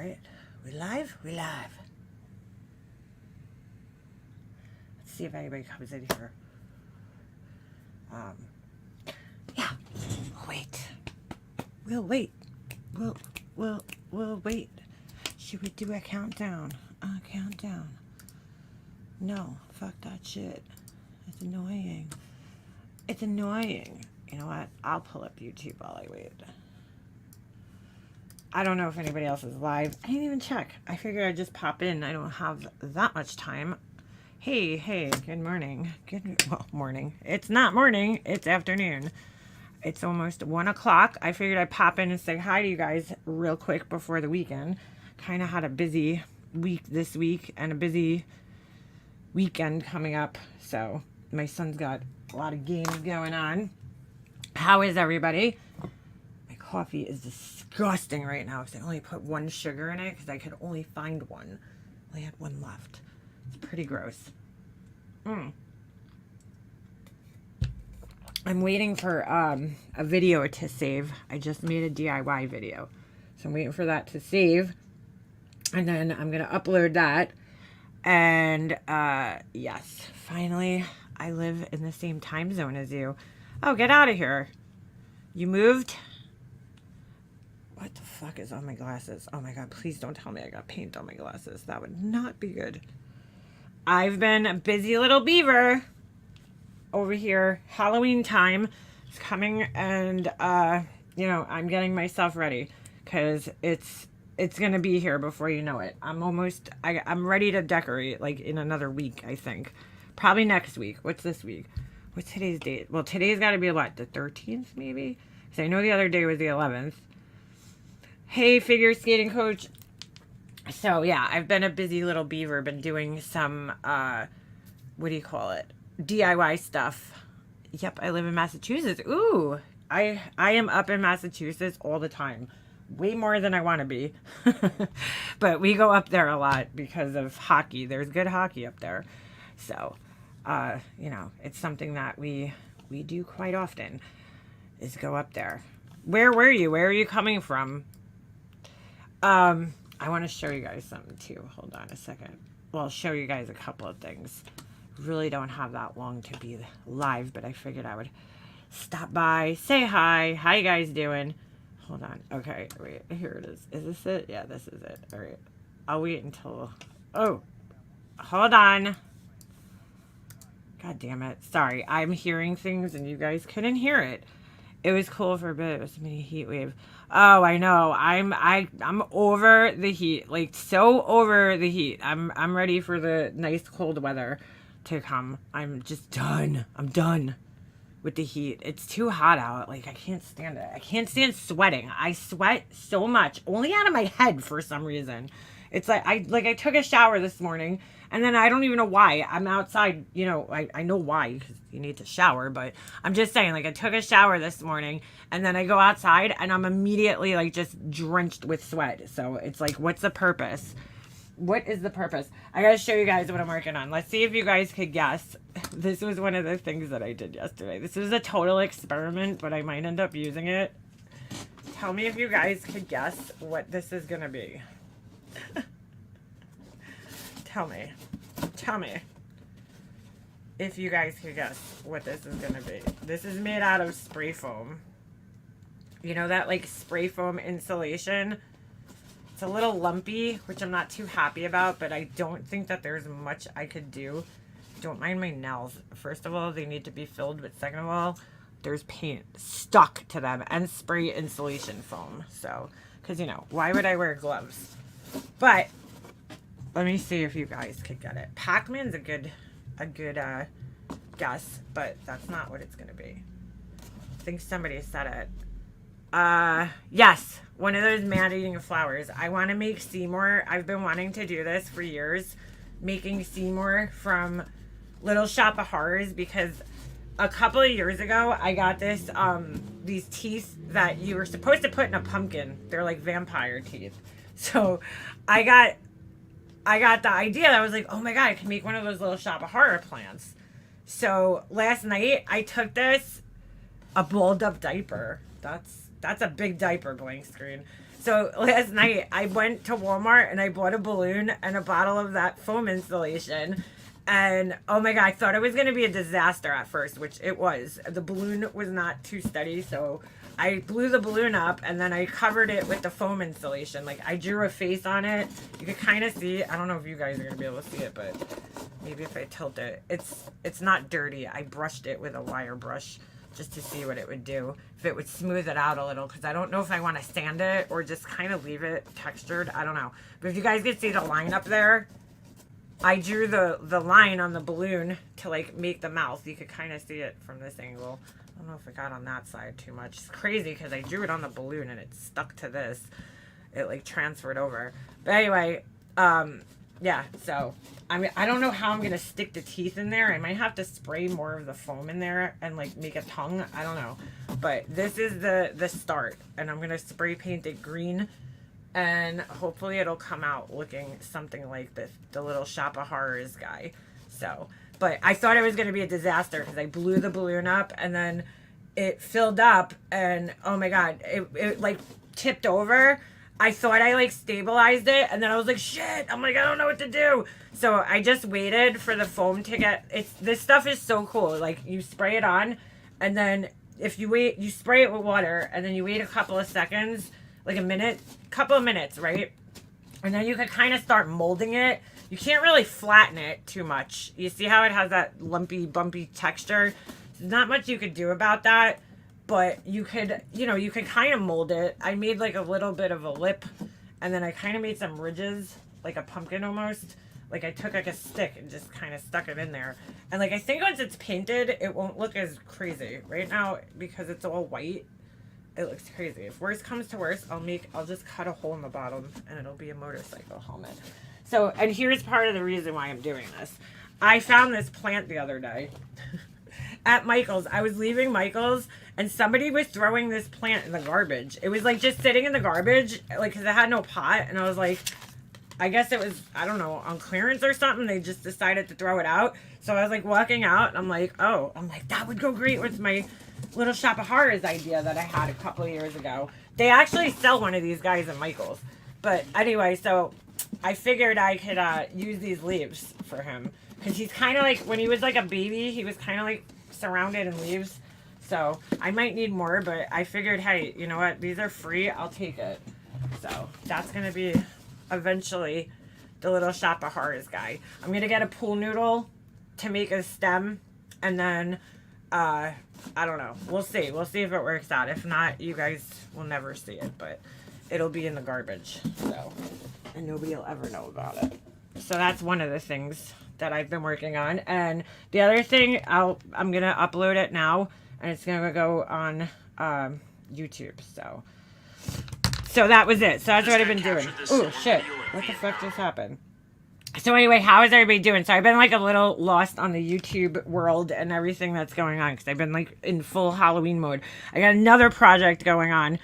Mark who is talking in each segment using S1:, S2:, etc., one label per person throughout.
S1: right. We live? We live. Let's see if anybody comes in here. Yeah. Wait. We'll wait. We'll wait. Should we do a countdown? A countdown. No, fuck that shit. It's annoying. It's annoying. You know what? I'll pull up YouTube while I wait. I don't know if anybody else is live. I didn't even check. I figured I'd just pop in. I don't have that much time. Hey, good morning. Well, morning. It's not morning. It's afternoon. It's almost 1 o'clock. I figured I'd pop in and say hi to you guys real quick before the weekend. Kind of had a busy week this week and a busy weekend coming up. So my son's got a lot of games going on. How is everybody? My coffee is disgusting right now because I only put 1 sugar in it because I could only find one. I only had 1 left. It's pretty gross. I'm waiting for a video to save. I just made a DIY video. So I'm waiting for that to save. And then I'm going to upload that. And yes, finally, I live in the same time zone as you. Oh, get out of here. You moved? What the fuck is on my glasses? Oh my God, please don't tell me I got paint on my glasses. That would not be good. I've been a busy little beaver over here. Halloween time is coming, and you know, I'm getting myself ready because it's gonna be here before you know it. I'm ready to decorate like in another week, I think. Probably next week. What's this week? What's today's date? Well, today's got to be what, the 13th maybe? Because I know the other day was the 11th. Hey, figure skating coach. So yeah, I've been a busy little beaver. Been doing some what do you call it? DIY stuff. Yep, I live in Massachusetts. Ooh, I am up in Massachusetts all the time. Way more than I want to be. But we go up there a lot because of hockey. There's good hockey up there. So, you know, it's something that we do quite often is go up there. Where were you? Where are you coming from? I want to show you guys something too. Hold on a second. Well, I'll show you guys a couple of things. Really don't have that long to be live, but I figured I would stop by, say hi. How you guys doing? Hold on. Okay, wait. Here it is. Is this it? Yeah, this is it. All right. I'll wait until... Oh, hold on. God damn it. Sorry. I'm hearing things and you guys couldn't hear it. It was cool for a bit. It was a mini heat wave. Oh, I know. I'm over the heat. Like, so over the heat. I'm ready for the nice cold weather to come. I'm just done. I'm done with the heat. It's too hot out. Like, I can't stand it. I can't stand sweating. I sweat so much. Only out of my head for some reason. It's like I took a shower this morning, and then I don't even know why. I'm outside, you know, I know why, because you need to shower, but I'm just saying, like, I took a shower this morning, and then I go outside, and I'm immediately, like, just drenched with sweat. So it's like, what's the purpose? What is the purpose? I gotta show you guys what I'm working on. Let's see if you guys could guess. This was one of the things that I did yesterday. This was a total experiment, but I might end up using it. Tell me if you guys could guess what this is gonna be. Tell me if you guys could guess what this is gonna be. This is made out of spray foam. You know that, like, spray foam insulation? It's a little lumpy, which I'm not too happy about, but I don't think that there's much I could do. Don't mind my nails. First of all, they need to be filled, but second of all, there's paint stuck to them and spray insulation foam. So, because, you know, why would I wear gloves? But let me see if you guys could get it. Pac-Man's a good guess, but that's not what it's gonna be. I think somebody said it. Yes, one of those man-eating flowers. I want to make Seymour. I've been wanting to do this for years, making Seymour from Little Shop of Horrors, because a couple of years ago I got this these teeth that you were supposed to put in a pumpkin. They're like vampire teeth. So I got the idea that I was like, oh my God, I can make one of those Little Shop of Horror plants. So last night I took this, a balled up diaper. That's a big diaper, blank screen. So last night I went to Walmart and I bought a balloon and a bottle of that foam insulation. And oh my God, I thought it was going to be a disaster at first, which it was. The balloon was not too steady. So I blew the balloon up and then I covered it with the foam insulation. Like I drew a face on it. You could kind of see, I don't know if you guys are going to be able to see it, but maybe if I tilt it, it's not dirty. I brushed it with a wire brush just to see what it would do. If it would smooth it out a little, because I don't know if I want to sand it or just kind of leave it textured. I don't know. But if you guys can see the line up there, I drew the line on the balloon to like make the mouth. You could kind of see it from this angle. I don't know if it got on that side too much. It's crazy because I drew it on the balloon and it stuck to this. It like transferred over. But anyway, yeah, so I mean, I don't know how I'm gonna stick the teeth in there. I might have to spray more of the foam in there and like make a tongue. I don't know. But this is the start, and I'm gonna spray paint it green, and hopefully it'll come out looking something like the Little Shop of Horrors guy. So, but I thought it was gonna be a disaster because I blew the balloon up and then it filled up, and oh my God, it like tipped over. I thought I like stabilized it, and then I was like, shit, I'm like, I don't know what to do. So I just waited for the foam to get, this stuff is so cool. Like you spray it on, and then if you wait, you spray it with water, and then you wait a couple of seconds, like a minute, couple of minutes, right? And then you can kind of start molding it. You can't really flatten it too much. You see how it has that lumpy, bumpy texture? There's not much you could do about that. But you could, you could kind of mold it. I made like a little bit of a lip, and then I kind of made some ridges, like a pumpkin almost. Like I took like a stick and just kind of stuck it in there. And like I think once it's painted, it won't look as crazy. Right now, because it's all white, it looks crazy. If worse comes to worse, I'll just cut a hole in the bottom and it'll be a motorcycle helmet. So, and here's part of the reason why I'm doing this. I found this plant the other day at Michael's. I was leaving Michael's and somebody was throwing this plant in the garbage. It was like just sitting in the garbage, like, because it had no pot. And I was like, I guess it was, I don't know, on clearance or something. They just decided to throw it out. So I was like walking out and I'm like, oh, that would go great with my Little Shop of Horrors idea that I had a couple of years ago. They actually sell one of these guys at Michael's. But anyway, so I figured I could use these leaves for him. Because he's kind of like, when he was like a baby, he was kind of like surrounded in leaves. So I might need more, but I figured, hey, you know what? These are free. I'll take it. So that's going to be eventually the Little Shop of Horrors guy. I'm going to get a pool noodle to make a stem. And then, I don't know. We'll see. We'll see if it works out. If not, you guys will never see it. But it'll be in the garbage. So, and nobody will ever know about it. So that's one of the things that I've been working on. And the other thing, I'm going to upload it now. And it's going to go on YouTube. So that was it. So that's what I've been doing. Oh, shit. What the fuck just happened? So anyway, how is everybody doing? So I've been like a little lost on the YouTube world and everything that's going on. Because I've been like in full Halloween mode. I got another project going on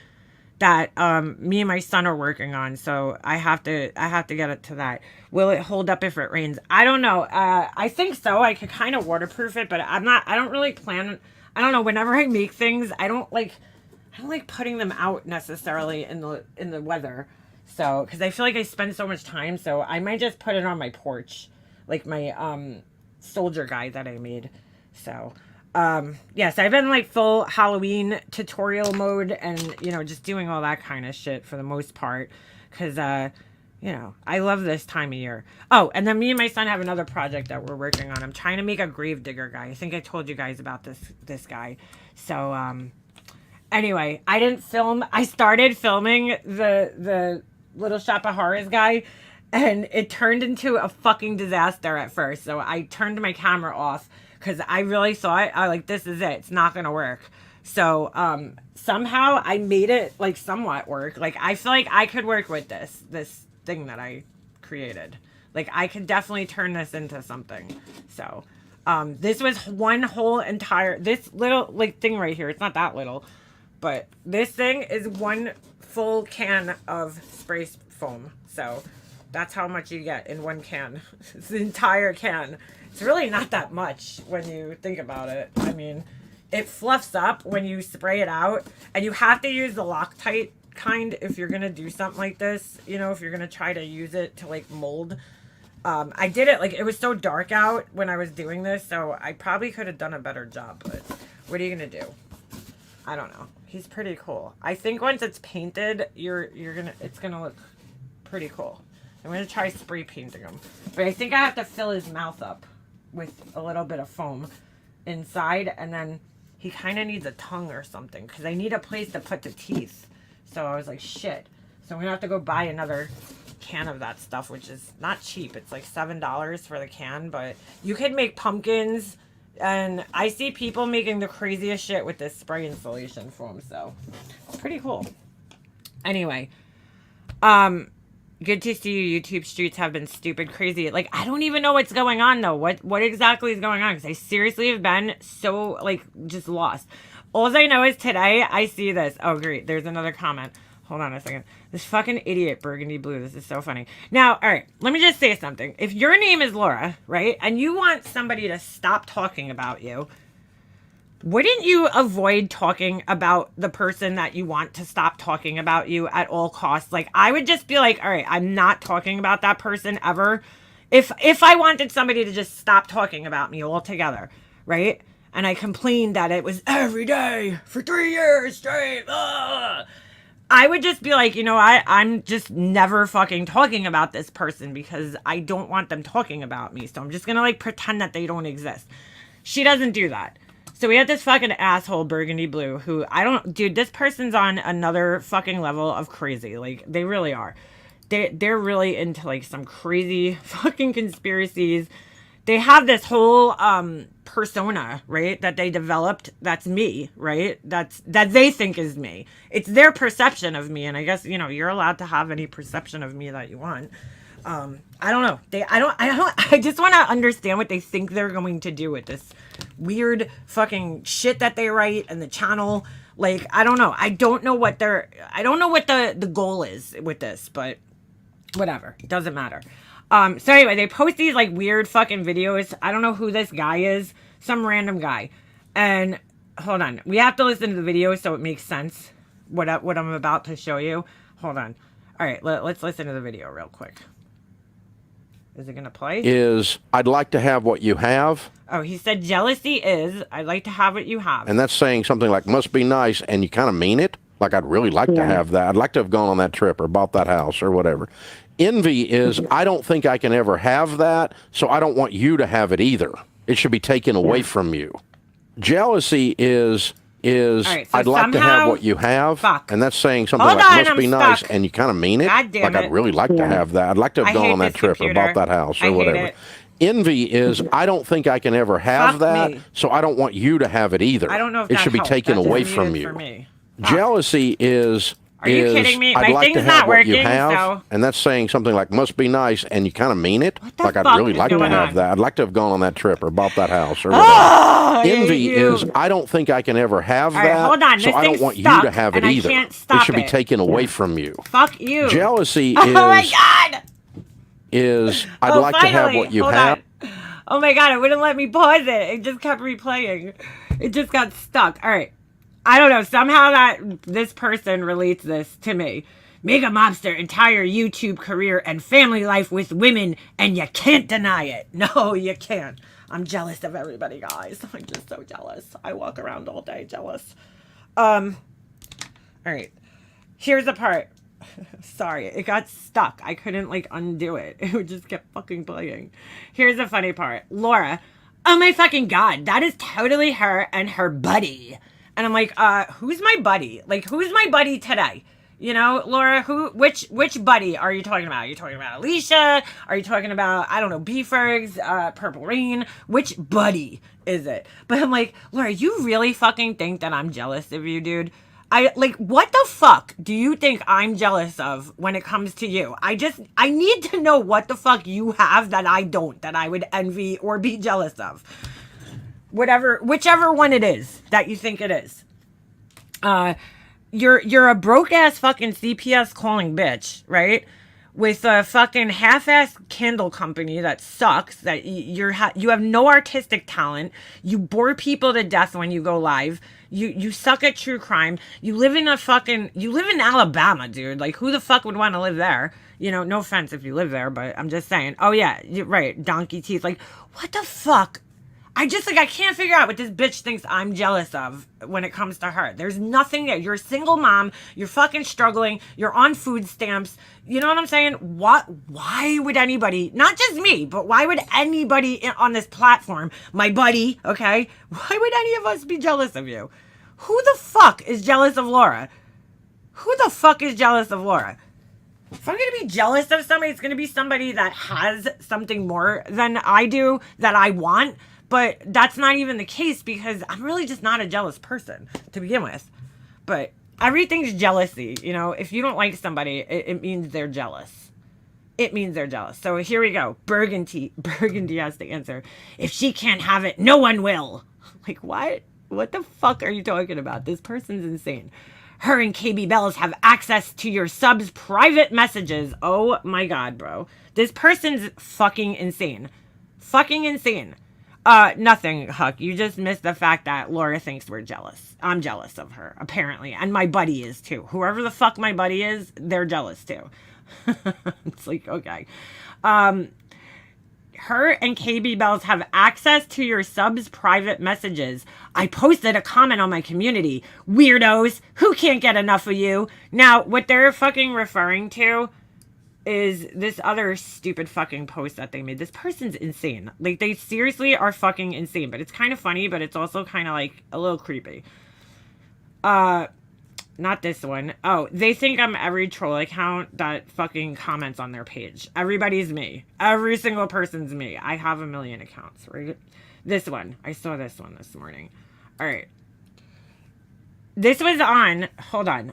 S1: that me and my son are working on. So I have to get it to that. Will it hold up if it rains? I don't know. I think so. I could kind of waterproof it. But I don't really plan... I don't know, whenever I make things, I don't like putting them out necessarily in the weather. So, because I feel like I spend so much time, so I might just put it on my porch, like my soldier guy that I made. So, yes, I've been like full Halloween tutorial mode and, just doing all that kind of shit for the most part. Because, I love this time of year. Oh, and then me and my son have another project that we're working on. I'm trying to make a grave digger guy. I think I told you guys about this guy. So, anyway, I didn't film. I started filming the Little Shop of Horrors guy, and it turned into a fucking disaster at first. So I turned my camera off because I really thought, this is it. It's not going to work. So, somehow I made it like somewhat work. Like, I feel like I could work with this thing that I created. Like, I could definitely turn this into something. So, this was one whole entire, this little like thing right here. It's not that little, but this thing is one full can of spray foam. So that's how much you get in one can. It's the entire can. It's really not that much when you think about it. I mean, it fluffs up when you spray it out, and you have to use the Loctite kind if you're gonna do something like this, you know, if you're gonna try to use it to like mold. I did it, like, it was so dark out when I was doing this, so I probably could have done a better job, but what are you gonna do? I don't know. He's pretty cool. I think once it's painted, it's gonna look pretty cool. I'm gonna try spray painting him, but I think I have to fill his mouth up with a little bit of foam inside, and then he kind of needs a tongue or something, because I need a place to put the teeth. So I was like, shit. So I'm gonna have to go buy another can of that stuff, which is not cheap. It's like $7 for the can, but you can make pumpkins, and I see people making the craziest shit with this spray installation foam, so it's pretty cool. Anyway, good to see you. YouTube streets have been stupid crazy. Like, I don't even know what's going on though. What exactly is going on? Because I seriously have been so, like, just lost. All I know is today I see this. Oh great, there's another comment. Hold on a second. This fucking idiot burgundy blue. This is so funny. Now, all right, let me just say something. If your name is Laura, right, and you want somebody to stop talking about you, wouldn't you avoid talking about the person that you want to stop talking about you at all costs? Like, I would just be like, all right, I'm not talking about that person ever. If I wanted somebody to just stop talking about me altogether, right? And I complained that it was every day for 3 years straight. I would just be like, you know what? I'm just never fucking talking about this person because I don't want them talking about me. So I'm just going to like pretend that they don't exist. She doesn't do that. So we had this fucking asshole burgundy blue who dude, this person's on another fucking level of crazy. Like, they really are. They're really into like some crazy fucking conspiracies. They have this whole persona, right, that they developed. That's me, right? That they think is me. It's their perception of me, and I guess, you know, you're allowed to have any perception of me that you want. I don't know. I just want to understand what they think they're going to do with this weird fucking shit that they write and the channel. Like, I don't know. I don't know what the goal is with this, but whatever. It doesn't matter. So anyway, they post these like weird fucking videos. I don't know who this guy is. Some random guy. And hold on. We have to listen to the video so it makes sense what I'm about to show you. Hold on. All right, let's listen to the video real quick. Is it going to play?
S2: I'd like to have what you have.
S1: Oh, he said jealousy is, I'd like to have what you have.
S2: And that's saying something like, must be nice, and you kind of mean it. Like, I'd really like to have that. I'd like to have gone on that trip or bought that house or whatever. Envy is, I don't think I can ever have that, so I don't want you to have it either. It should be taken away from you. Jealousy is right, so I'd like to have what you have. And that's saying something like, must be nice, and you kind of mean it. Like, I'd really like to have that. I'd like to have gone on that trip or bought that house or whatever. Envy is, I don't think I can ever have that, so I don't want you to have it either.
S1: I don't know if
S2: it should be taken away from you. Jealousy is,
S1: are you kidding me?
S2: I'd
S1: My
S2: like
S1: thing's
S2: to have
S1: not
S2: what
S1: working,
S2: you have,
S1: so...
S2: and that's saying something like, must be nice, and you kind of mean it. Like, I'd really like to have that. I'd like to have gone on that trip or bought that house or whatever. Envy is, I don't think I can ever have that,
S1: hold on.
S2: so I don't want you to have it either. It should be taken away from you.
S1: Fuck you.
S2: Jealousy
S1: oh my God!
S2: I'd like to have what you have.
S1: Oh my God, it wouldn't let me pause it. It just kept replaying. It just got stuck. All right. I don't know. Somehow this person relates this to me. Mega mobster, entire YouTube career and family life with women, and you can't deny it. No, you can't. I'm jealous of everybody, guys. I'm just so jealous. I walk around all day jealous. All right. Here's the part. Sorry, it got stuck. I couldn't like undo it. It would just kept fucking playing. Here's the funny part. Laura, oh my fucking God, that is totally her and her buddy. And I'm like, who's my buddy? Like, who's my buddy today? You know, Laura, which buddy are you talking about? Are you talking about Alicia? Are you talking about, I don't know, B-Fergs, Purple Rain? Which buddy is it? But I'm like, Laura, you really fucking think that I'm jealous of you, dude? What the fuck do you think I'm jealous of when it comes to you? I need to know what the fuck you have that I don't, that I would envy or be jealous of. Whichever one it is that you think it is. You're a broke ass fucking CPS calling bitch, right? With a fucking half-ass candle company that sucks, that you have no artistic talent. You bore people to death when you go live. You suck at true crime. You live in Alabama, dude. Like, who the fuck would want to live there? No offense if you live there, but I'm just saying. Oh yeah, you're right. Donkey teeth. Like, what the fuck? I can't figure out what this bitch thinks I'm jealous of when it comes to her. There's nothing there. You're a single mom. You're fucking struggling. You're on food stamps. You know what I'm saying? Why would anybody, not just me, but why would anybody on this platform, my buddy, okay? Why would any of us be jealous of you? Who the fuck is jealous of Laura? Who the fuck is jealous of Laura? If I'm going to be jealous of somebody, it's going to be somebody that has something more than I do that I want. But that's not even the case because I'm really just not a jealous person to begin with. But everything's jealousy. If you don't like somebody, it means they're jealous. It means they're jealous. So here we go. Burgundy has to answer. If she can't have it, no one will. Like, what? What the fuck are you talking about? This person's insane. Her and KB Bells have access to your subs' private messages. Oh my God, bro. This person's fucking insane. Fucking insane. Nothing, Huck. You just missed the fact that Laura thinks we're jealous. I'm jealous of her, apparently. And my buddy is too. Whoever the fuck my buddy is, they're jealous too. It's like, okay. Her and KB Bells have access to your subs' private messages. I posted a comment on my community. Weirdos, who can't get enough of you? Now, what they're fucking referring to is this other stupid fucking post that they made. This person's insane. Like, they seriously are fucking insane. But it's kind of funny, but it's also kind of like a little creepy. Not this one. Oh, they think I'm every troll account that fucking comments on their page. Everybody's me. Every single person's me. I have 1 million accounts, right? This one. I saw this one this morning. All right. This was on, hold on.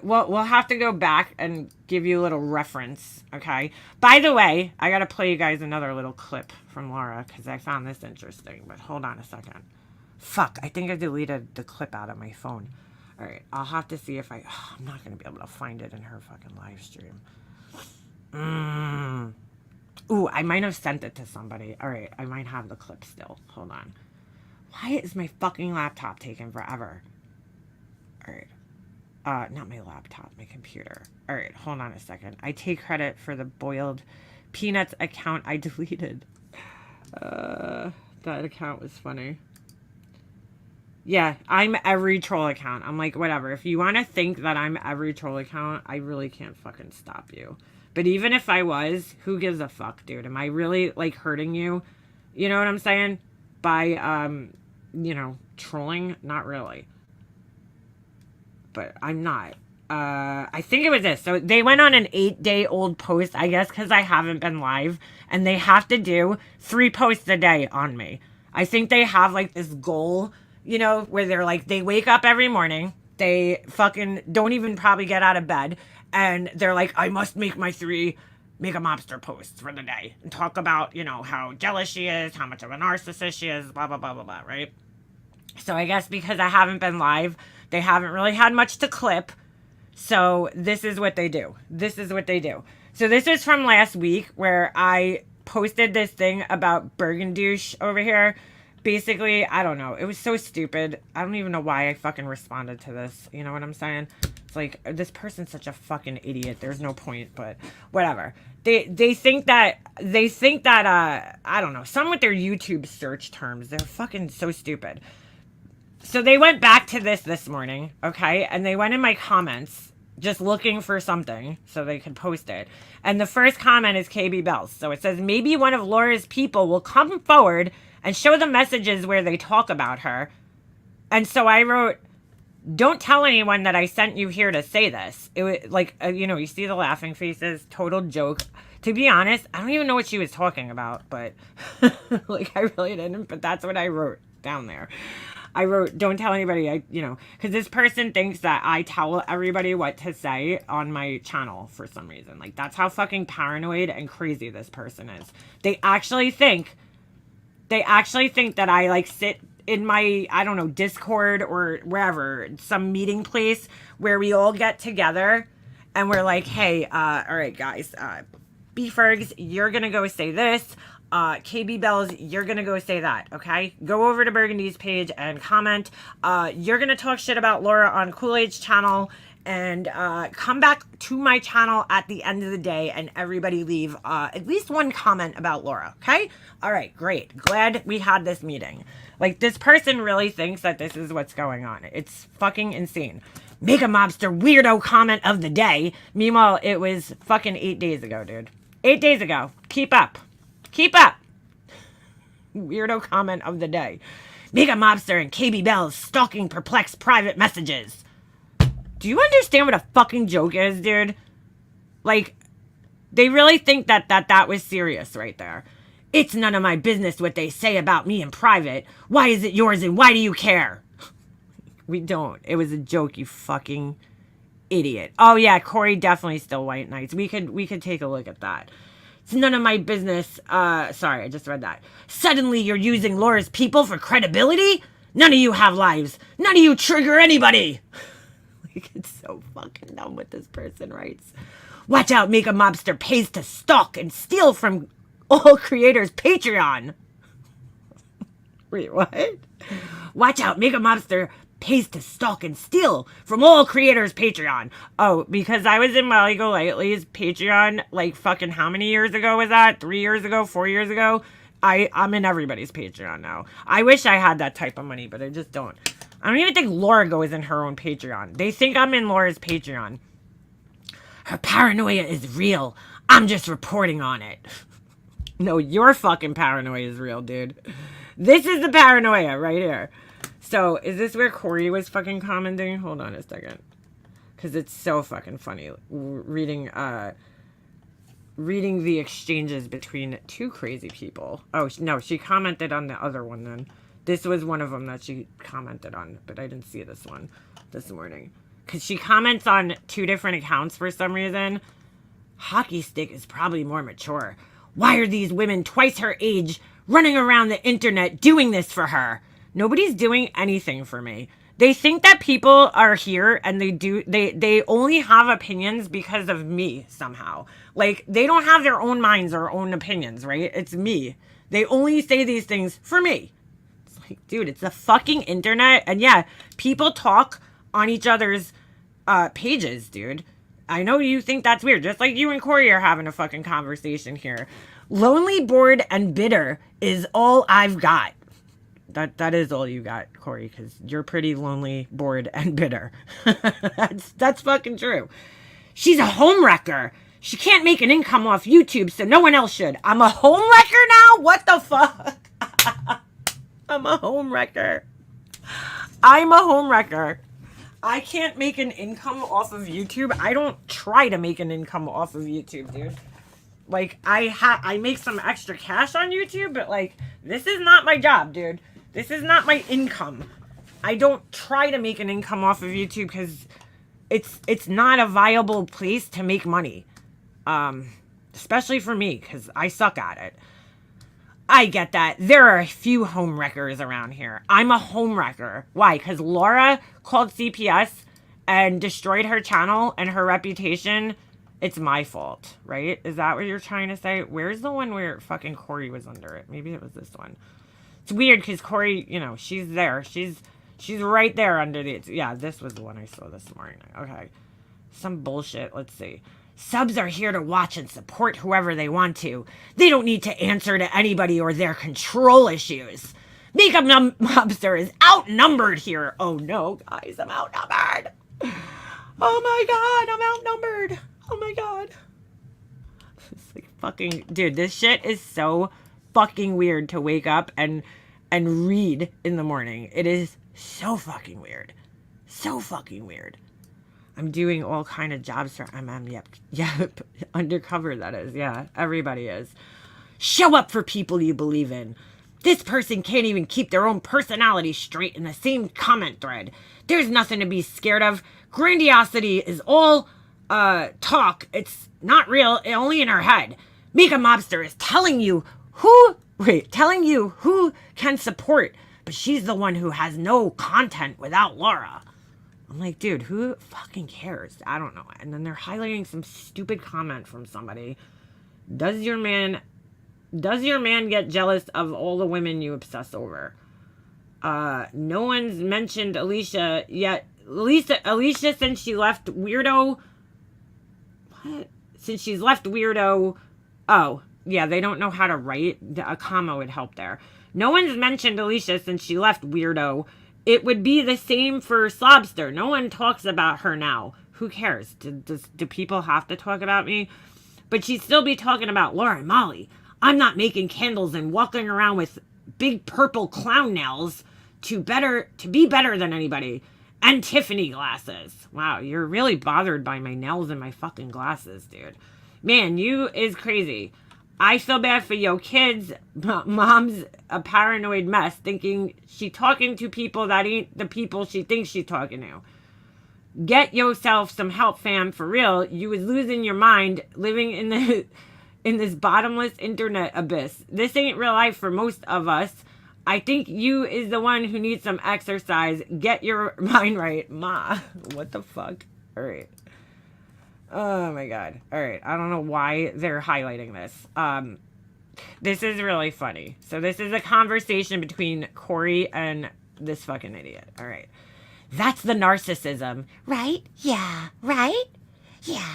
S1: We'll have to go back and give you a little reference, okay? By the way, I got to play you guys another little clip from Laura because I found this interesting, but hold on a second. Fuck, I think I deleted the clip out of my phone. All right, I'll have to see if I'm not going to be able to find it in her fucking live stream. Ooh, I might have sent it to somebody. All right, I might have the clip still. Hold on. Why is my fucking laptop taking forever? All right. Not my laptop, my computer. All right, hold on a second. I take credit for the boiled peanuts account I deleted. That account was funny. Yeah, I'm every troll account. I'm like, whatever. If you want to think that I'm every troll account, I really can't fucking stop you. But even if I was, who gives a fuck, dude? Am I really, like, hurting you? You know what I'm saying? By, trolling? Not really. But I'm not. I think it was this. So they went on an 8-day-old post, I guess, because I haven't been live. And they have to do 3 posts a day on me. I think they have, like, this goal, where they're like, they wake up every morning. They fucking don't even probably get out of bed. And they're like, I must make my 3 Mega Mobster posts for the day. And talk about, how jealous she is, how much of a narcissist she is, blah, blah, blah, blah, blah, right? So I guess because I haven't been live, they haven't really had much to clip. So this is what they do. So this is from last week where I posted this thing about Burgundouche over here. Basically, I don't know. It was so stupid. I don't even know why I fucking responded to this. You know what I'm saying? It's like, this person's such a fucking idiot. There's no point, but whatever. They think that, I don't know, some with their YouTube search terms, they're fucking so stupid. So they went back to this morning, okay? And they went in my comments just looking for something so they could post it. And the first comment is KB Bells. So it says, maybe one of Laura's people will come forward and show the messages where they talk about her. And so I wrote, don't tell anyone that I sent you here to say this. It was like, you see the laughing faces, total joke. To be honest, I don't even know what she was talking about, but like, I really didn't. But that's what I wrote down there. I wrote, don't tell anybody, because this person thinks that I tell everybody what to say on my channel for some reason. Like, that's how fucking paranoid and crazy this person is. They actually think that I, like, sit in my, I don't know, Discord or wherever, some meeting place where we all get together and we're like, hey, all right, guys, B-Fergs, you're going to go say this. KB Bells, you're gonna go say that, okay? Go over to Burgundy's page and comment. You're gonna talk shit about Laura on Kool-Aid's channel, and come back to my channel at the end of the day, and everybody leave at least one comment about Laura, okay? All right, great. Glad we had this meeting. Like, this person really thinks that this is what's going on. It's fucking insane. Make a mobster weirdo comment of the day. Meanwhile, it was fucking 8 days ago, dude. 8 days ago. Keep up. Keep up. Weirdo comment of the day. Mega Mobster and KB Bells stalking perplexed private messages. Do you understand what a fucking joke is, dude? Like, they really think that was serious right there. It's none of my business what they say about me in private. Why is it yours and why do you care? We don't. It was a joke, you fucking idiot. Oh yeah, Corey definitely still white knights. We could take a look at that. It's none of my business. Sorry, I just read that. Suddenly you're using Laura's people for credibility? None of you have lives. None of you trigger anybody. Like, it's so fucking dumb what this person writes. Watch out, Make a Mobster pays to stalk and steal from all creators' Patreon. Wait, what? Watch out, Make a Mobster pays to stalk and steal from all creators' Patreon. Oh, because I was in Molly Golightly's Patreon, like, fucking how many years ago was that? 3 years ago? 4 years ago? I'm in everybody's Patreon now. I wish I had that type of money, but I just don't. I don't even think Laura goes in her own Patreon. They think I'm in Laura's Patreon. Her paranoia is real. I'm just reporting on it. No, your fucking paranoia is real, dude. This is the paranoia right here. So, is this where Corey was fucking commenting? Hold on a second. Because it's so fucking funny reading the exchanges between two crazy people. Oh, no, she commented on the other one then. This was one of them that she commented on, but I didn't see this one this morning. Because she comments on 2 different accounts for some reason. Hockey Stick is probably more mature. Why are these women twice her age running around the internet doing this for her? Nobody's doing anything for me. They think that people are here and they only have opinions because of me somehow. Like, they don't have their own minds or own opinions, right? It's me. They only say these things for me. It's like, dude, it's the fucking internet. And yeah, people talk on each other's pages, dude. I know you think that's weird. Just like you and Corey are having a fucking conversation here. Lonely, bored, and bitter is all I've got. That is all you got, Corey, because you're pretty lonely, bored, and bitter. That's fucking true. She's a homewrecker. She can't make an income off YouTube, so no one else should. I'm a homewrecker now? What the fuck? I'm a homewrecker. I'm a homewrecker. I can't make an income off of YouTube. I don't try to make an income off of YouTube, dude. Like, I make some extra cash on YouTube, but, like, this is not my job, dude. This is not my income. I don't try to make an income off of YouTube because it's not a viable place to make money. Especially for me, because I suck at it. I get that. There are a few home wreckers around here. I'm a home wrecker. Why? Because Laura called CPS and destroyed her channel and her reputation. It's my fault, right? Is that what you're trying to say? Where's the one where fucking Corey was under it? Maybe it was this one. It's weird because Corey, you know, she's there. She's right there under the... Yeah, this was the one I saw this morning. Okay. Some bullshit. Let's see. Subs are here to watch and support whoever they want to. They don't need to answer to anybody or their control issues. Makeup Mobster is outnumbered here. Oh no, guys, I'm outnumbered. Oh my god, I'm outnumbered. Oh my god. It's like fucking... Dude, this shit is so fucking weird to wake up and read in the morning. It is so fucking weird. So fucking weird. I'm doing all kind of jobs for Yep. Undercover, that is. Yeah, everybody is. Show up for people you believe in. This person can't even keep their own personality straight in the same comment thread. There's nothing to be scared of. Grandiosity is all talk. It's not real, only in her head. Mika Mobster is telling you who can support, but she's the one who has no content without Laura. I'm like, dude, who fucking cares? I don't know. And then they're highlighting some stupid comment from somebody. Does your man Does your man get jealous of all the women you obsess over? No one's mentioned Alicia yet. Alicia, since she left Weirdo. What? Since she's left Weirdo. Oh, yeah, they don't know how to write. A comma would help there. No one's mentioned Alicia since she left Weirdo. It would be the same for Slobster. No one talks about her now. Who cares? Do people have to talk about me? But she'd still be talking about Laura and Molly. I'm not making candles and walking around with big purple clown nails to be better than anybody. And Tiffany glasses. Wow, you're really bothered by my nails and my fucking glasses, dude. Man, you is crazy. I feel bad for your kids. Mom's a paranoid mess, thinking she talking to people that ain't the people she thinks she's talking to. Get yourself some help, fam, for real. You was losing your mind living in this bottomless internet abyss. This ain't real life for most of us. I think you is the one who needs some exercise. Get your mind right. Ma, what the fuck? All right. Oh my God. All right. I don't know why they're highlighting this. This is really funny. So this is a conversation between Corey and this fucking idiot. All right. That's the narcissism. Right? Yeah. Right? Yeah.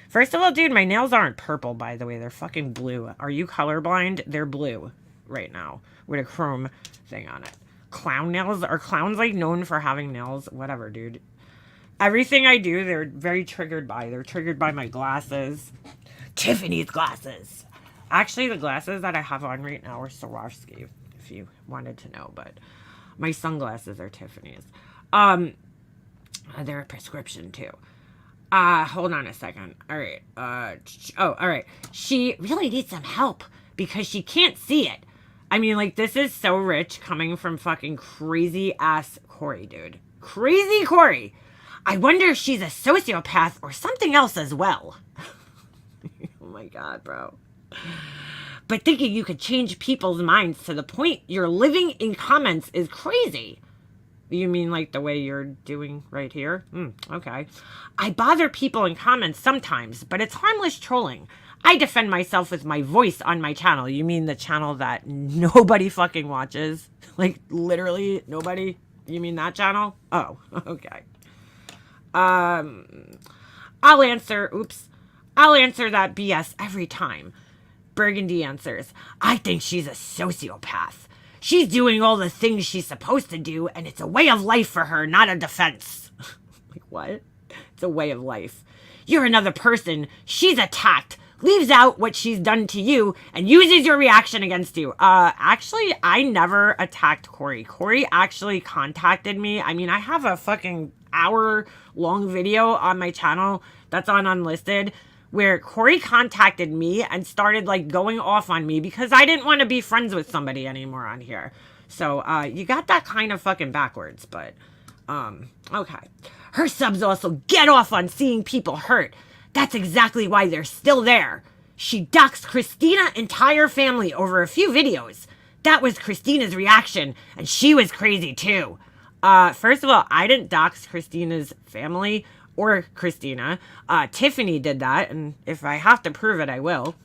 S1: First of all, dude, my nails aren't purple, by the way. They're fucking blue. Are you colorblind? They're blue right now with a chrome thing on it. Clown nails? Are clowns like known for having nails? Whatever, dude. Everything I do, they're very triggered by. They're triggered by my glasses. Tiffany's glasses. Actually, the glasses that I have on right now are Swarovski, if you wanted to know. But my sunglasses are Tiffany's. They're a prescription, too. Hold on a second. All right. All right. She really needs some help because she can't see it. I mean, like, this is so rich coming from fucking crazy-ass Corey, dude. Crazy Corey. I wonder if she's a sociopath or something else as well. Oh my God, bro. But thinking you could change people's minds to the point you're living in comments is crazy. You mean like the way you're doing right here? Okay. I bother people in comments sometimes, but it's harmless trolling. I defend myself with my voice on my channel. You mean the channel that nobody fucking watches? Like, literally nobody? You mean that channel? Oh, okay. I'll answer that BS every time. Burgundy answers, I think she's a sociopath. She's doing all the things she's supposed to do, and it's a way of life for her, not a defense. Like, what? It's a way of life. You're another person. She's attacked, leaves out what she's done to you, and uses your reaction against you. Actually, I never attacked Corey. Corey actually contacted me. I mean, I have a fucking hour-long video on my channel that's on Unlisted where Corey contacted me and started, like, going off on me because I didn't want to be friends with somebody anymore on here. So, you got that kind of fucking backwards, but, okay. Her subs also get off on seeing people hurt. That's exactly why they're still there. She doxed Christina's entire family over a few videos. That was Christina's reaction, and she was crazy too. First of all, I didn't dox Christina's family or Christina. Tiffany did that, and if I have to prove it, I will.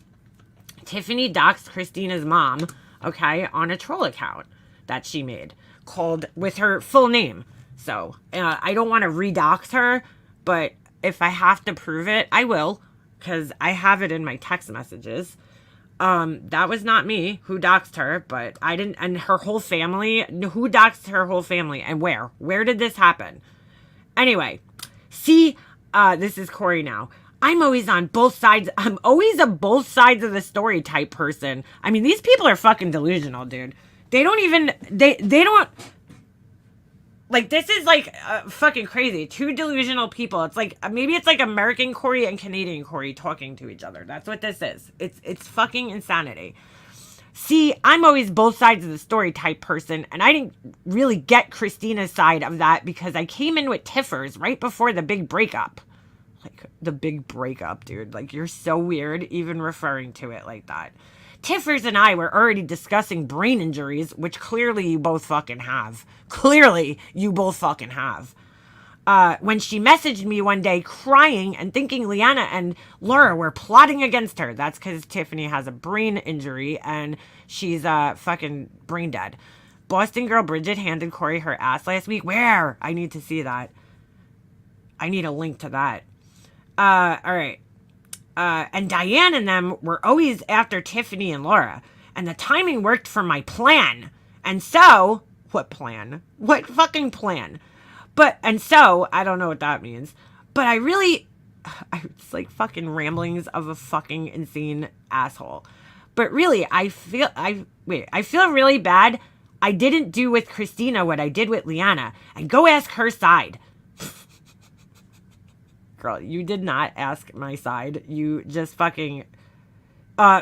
S1: Tiffany doxed Christina's mom, okay, on a troll account that she made, called with her full name. So, I don't want to redox her, but if I have to prove it, I will, because I have it in my text messages. That was not me who doxed her, but I didn't, and her whole family, who doxed her whole family, and where? Where did this happen? Anyway, see, this is Corey now. I'm always on both sides. I'm always a both sides of the story type person. I mean, these people are fucking delusional, dude. They don't even, they don't, like, this is, like, fucking crazy. Two delusional people. It's like, maybe it's like American Corey and Canadian Corey talking to each other. That's what this is. It's fucking insanity. See, I'm always both sides of the story type person, and I didn't really get Christina's side of that because I came in with Tiffers right before the big breakup. Like, the big breakup, dude. Like, you're so weird even referring to it like that. Tiffers and I were already discussing brain injuries, which clearly you both fucking have. Clearly, you both fucking have. when she messaged me one day crying and thinking Leanna and Laura were plotting against her. That's because Tiffany has a brain injury and she's fucking brain dead. Boston girl Bridget handed Corey her ass last week. Where? I need to see that. I need a link to that. All right. And Diane and them were always after Tiffany and Laura. And the timing worked for my plan. And so, what plan? What fucking plan? And so, I don't know what that means. But it's like fucking ramblings of a fucking insane asshole. But really, I feel really bad. I didn't do with Christina what I did with Leanna. And go ask her side. Girl, you did not ask my side. You just fucking...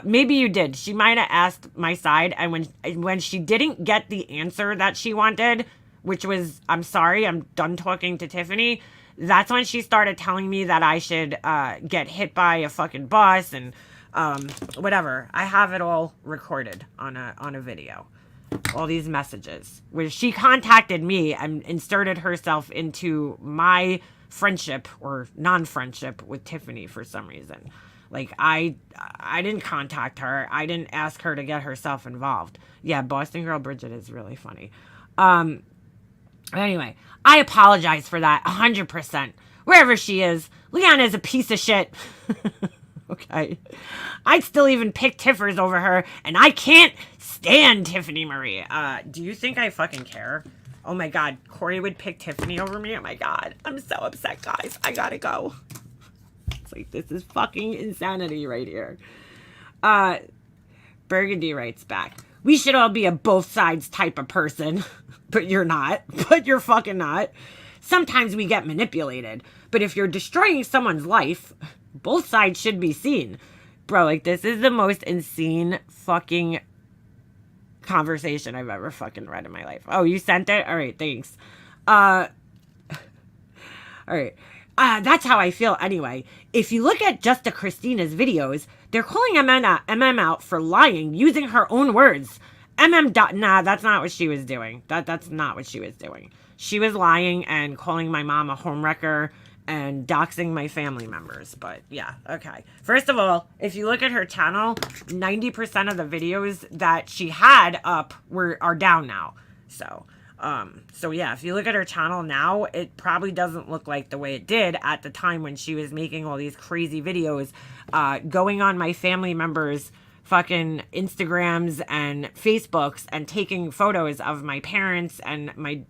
S1: maybe you did. She might have asked my side. And when she didn't get the answer that she wanted, which was, I'm sorry, I'm done talking to Tiffany, that's when she started telling me that I should get hit by a fucking bus and whatever. I have it all recorded on a video. All these messages where she contacted me and inserted herself into my friendship or non-friendship with Tiffany for some reason. Like, I didn't contact her. I didn't ask her to get herself involved. Yeah, Boston girl Bridget is really funny. Anyway, I apologize for that 100%. Wherever she is, Leanna is a piece of shit. Okay. I'd still even pick Tiffers over her, and I can't stand Tiffany Marie. Do you think I fucking care? Oh my god, Corey would pick Tiffany over me? Oh my god, I'm so upset, guys. I gotta go. It's like, this is fucking insanity right here. Burgundy writes back, we should all be a both sides type of person. But you're not. But you're fucking not. Sometimes we get manipulated. But if you're destroying someone's life, both sides should be seen. Bro, like, this is the most insane fucking conversation I've ever fucking read in my life. Oh, you sent it? All right, thanks. All right. That's how I feel anyway. If you look at just the Christina's videos, they're calling MM out for lying, using her own words. Nah, that's not what she was doing. That's not what she was doing. She was lying and calling my mom a homewrecker and doxing my family members. But yeah, okay. First of all, if you look at her channel, 90% of the videos that she had up are down now. So yeah, if you look at her channel now, it probably doesn't look like the way it did at the time when she was making all these crazy videos, going on my family members' fucking Instagrams and Facebooks and taking photos of my parents and my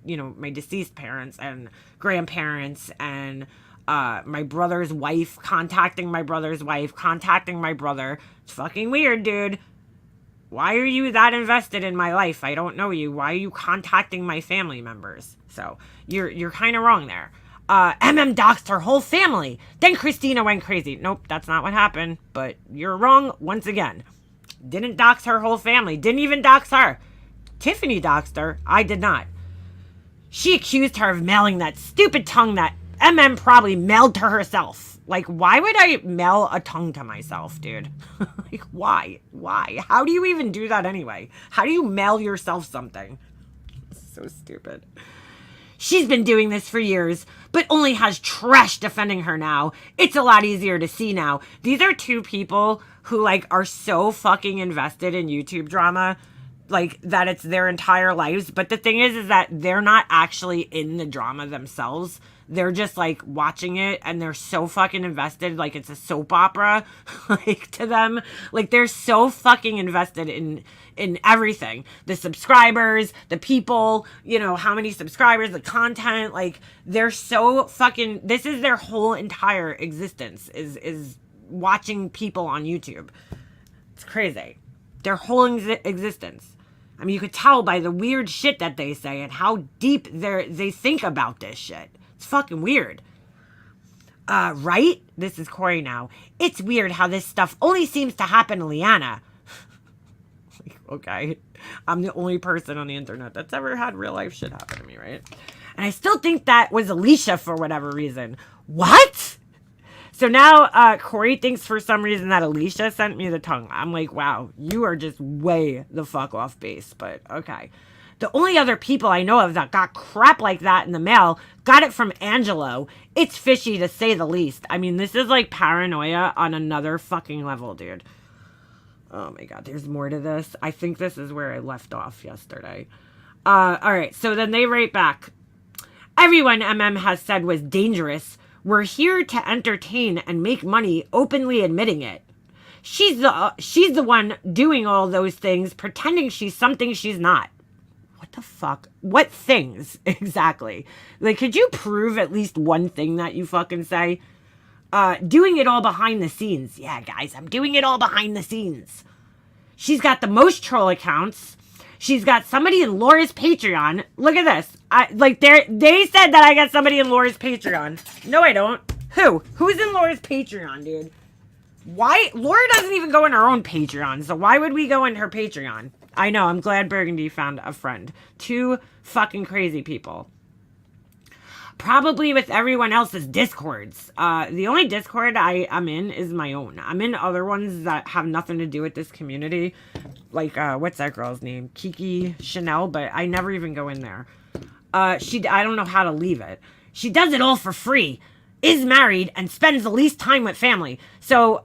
S1: deceased parents and grandparents and my brother's wife, contacting my brother's wife, contacting my brother. It's fucking weird, dude. Why are you that invested in my life? I don't know you. Why are you contacting my family members? So you're kind of wrong there. MM doxed her whole family. Then Christina went crazy. Nope, that's not what happened. But you're wrong once again. Didn't dox her whole family. Didn't even dox her. Tiffany doxed her. I did not. She accused her of mailing that stupid tongue that MM probably mailed to herself. Like, why would I mail a tongue to myself, dude? Like, why? Why? How do you even do that anyway? How do you mail yourself something? So stupid. She's been doing this for years, but only has trash defending her now. It's a lot easier to see now. These are two people who, like, are so fucking invested in YouTube drama, like, that it's their entire lives. But the thing is that they're not actually in the drama themselves. They're just, like, watching it, and they're so fucking invested, like it's a soap opera, like, to them. Like, they're so fucking invested in everything. The subscribers, the people, you know, how many subscribers, the content, like, they're so fucking, this is their whole entire existence, is watching people on YouTube. It's crazy. Their whole existence. I mean, you could tell by the weird shit that they say and how deep they think about this shit. It's fucking weird. Right? This is Corey now. It's weird how this stuff only seems to happen to Leanna. Okay. I'm the only person on the internet that's ever had real life shit happen to me, right? And I still think that was Alicia for whatever reason. What? So now Corey thinks for some reason that Alicia sent me the tongue. I'm like, wow, you are just way the fuck off base, but okay. The only other people I know of that got crap like that in the mail got it from Angelo. It's fishy to say the least. I mean, this is like paranoia on another fucking level, dude. Oh my God, there's more to this. I think this is where I left off yesterday. All right, so then they write back. Everyone MM has said was dangerous. We're here to entertain and make money, openly admitting it. She's the one doing all those things, pretending she's something she's not. What the fuck? What things exactly? Like, could you prove at least one thing that you fucking say? Doing it all behind the scenes. Yeah, guys, I'm doing it all behind the scenes. She's got the most troll accounts. She's got somebody in Laura's Patreon. Look at this. They said that I got somebody in Laura's Patreon. No, I don't. Who? Who's in Laura's Patreon, dude? Why? Laura doesn't even go in her own Patreon, so why would we go in her Patreon? I know, I'm glad Burgundy found a friend. 2 fucking crazy people. Probably with everyone else's Discords. The only Discord I'm in is my own. I'm in other ones that have nothing to do with this community. Like, what's that girl's name? Kiki Chanel, but I never even go in there. I don't know how to leave it. She does it all for free, is married, and spends the least time with family. So,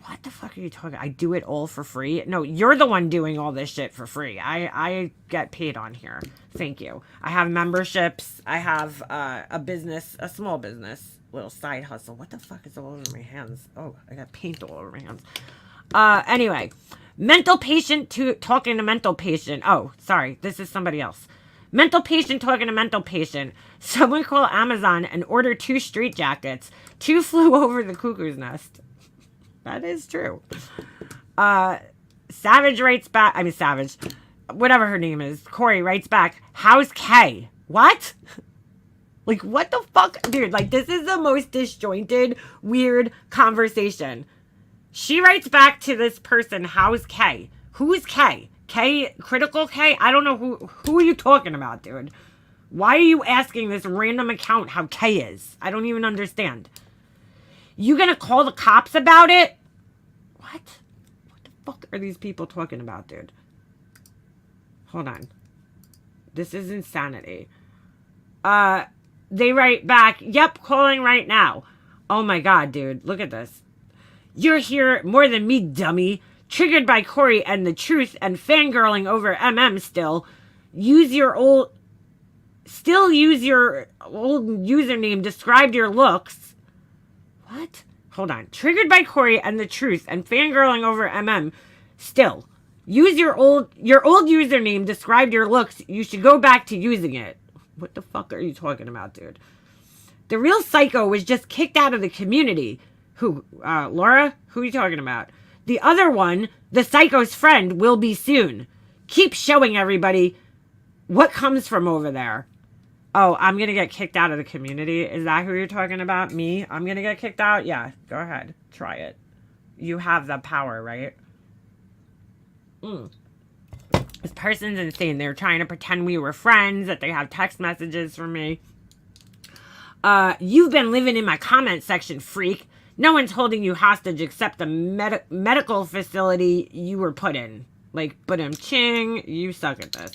S1: what the fuck are you talking? I do it all for free? No, you're the one doing all this shit for free. I get paid on here. Thank you. I have memberships. I have a business, a small business, little side hustle. What the fuck is all over my hands? Oh, I got paint all over my hands. Anyway, mental patient talking to mental patient. Oh, sorry. This is somebody else. Mental patient talking to mental patient. Someone call Amazon and order 2 street jackets. 2 flew over the cuckoo's nest. That is true. Savage writes back. I mean, Savage. Whatever her name is. Corey writes back. How's Kay? What? Like, what the fuck? Dude, like, this is the most disjointed, weird conversation. She writes back to this person. How's Kay? Who's Kay? Kay? Critical Kay? I don't know who are you talking about, dude? Why are you asking this random account how Kay is? I don't even understand. You gonna call the cops about it? What? What the fuck are these people talking about, dude? Hold on. This is insanity. They write back, yep, calling right now. Oh my God, dude. Look at this. You're here more than me, dummy. Triggered by Corey and the truth and fangirling over MM still. Use your old username, described your looks. What? Hold on. Triggered by Corey and the truth and fangirling over MM. Still. Use your old username described your looks. You should go back to using it. What the fuck are you talking about, dude? The real psycho was just kicked out of the community. Who? Laura? Who are you talking about? The other one, the psycho's friend, will be soon. Keep showing everybody what comes from over there. Oh, I'm going to get kicked out of the community. Is that who you're talking about? Me? I'm going to get kicked out? Yeah, go ahead. Try it. You have the power, right? This person's insane. They're trying to pretend we were friends, that they have text messages from me. You've been living in my comment section, freak. No one's holding you hostage except the medical facility you were put in. Like, ching, you suck at this.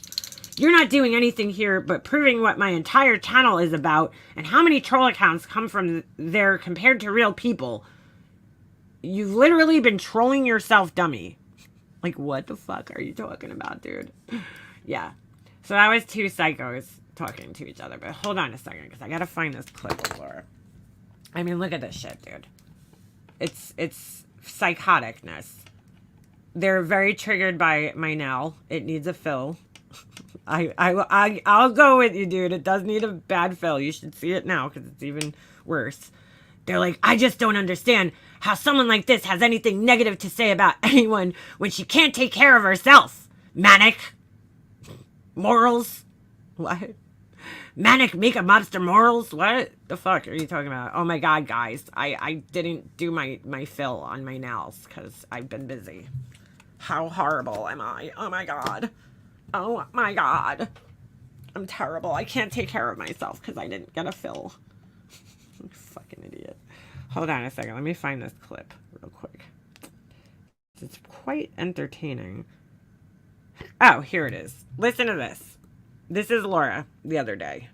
S1: You're not doing anything here but proving what my entire channel is about and how many troll accounts come from there compared to real people. You've literally been trolling yourself, dummy. Like, what the fuck are you talking about, dude? Yeah. So that was 2 psychos talking to each other. But hold on a second, because I gotta find this clip of Laura. I mean, look at this shit, dude. It's psychoticness. They're very triggered by my nail. It needs a fill. I'll go with you, dude. It does need a bad fill. You should see it now, because it's even worse. They're like, I just don't understand how someone like this has anything negative to say about anyone when she can't take care of herself. Manic. Morals. What? Manic makeup mobster morals? What the fuck are you talking about? Oh my God, guys. I didn't do my fill on my nails because I've been busy. How horrible am I? Oh my God. Oh my God. I'm terrible. I can't take care of myself because I didn't get a fill. Fucking idiot. Hold on a second. Let me find this clip real quick. It's quite entertaining. Oh, here it is. Listen to this. This is Laura the other day.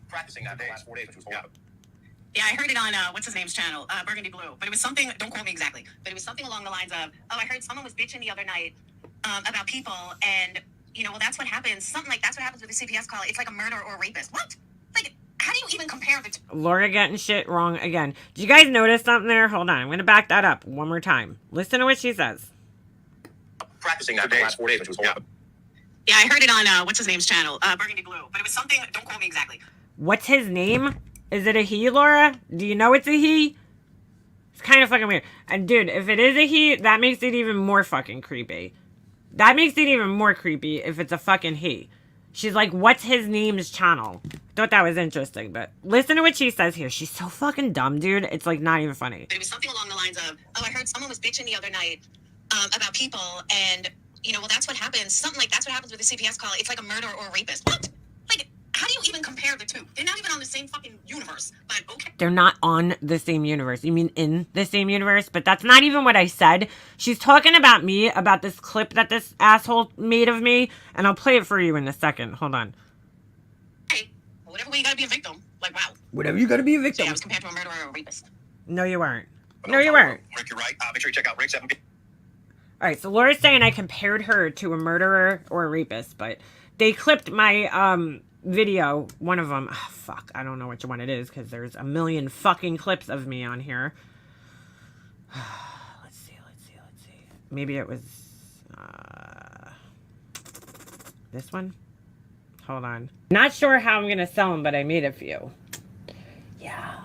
S3: Practicing that the last 4 days, which was horrible. Yeah, I heard it on what's his name's channel, Burgundy Blue. But it was something. Don't quote me exactly. But it was something along the lines of, "Oh, I heard someone was bitching the other night about people, and well, that's what happens. Something like that's what happens with a CPS call. It's like a murderer or a rapist. What? Like, how do you even compare the two?"
S1: Laura getting shit wrong again. Did you guys notice something there? Hold on, I'm gonna back that up one more time. Listen to what she says.
S3: Practicing that the last 4 days, which was horrible. Yeah, I heard it on what's his name's channel, Burgundy Blue. But it was something. Don't quote me exactly.
S1: What's his name? Is it a he, Laura? Do you know it's a he? It's kind of fucking weird. And dude, if it is a he, that makes it even more fucking creepy. That makes it even more creepy if it's a fucking he. She's like, what's his name's channel? Thought that was interesting, but listen to what she says here. She's so fucking dumb, dude. It's like not even funny.
S3: But it was something along the lines of, "Oh, I heard someone was bitching the other night about people, and well, that's what happens. Something like that's what happens with a CPS call. It's like a murderer or a rapist. What? Like, how do you even compare the two? They're not even on the same fucking universe. But okay."
S1: They're not on the same universe. You mean in the same universe? But that's not even what I said. She's talking about me, about this clip that this asshole made of me, and I'll play it for you in a second. Hold on.
S3: Hey, whatever way you gotta be a victim. Like, wow.
S1: Whatever you gotta be a
S3: So
S1: victim.
S3: yeah, I was compared to a murderer or a rapist.
S1: No, you weren't. No, you weren't.
S3: Rick, you're right. Make sure you check out Rick 7.
S1: All right, so Laura's saying I compared her to a murderer or a rapist, but they clipped my video, one of them. Oh, fuck, I don't know which one it is because there's a million fucking clips of me on here. Let's see. Maybe it was this one? Hold on. Not sure how I'm going to sell them, but I made a few. Yeah.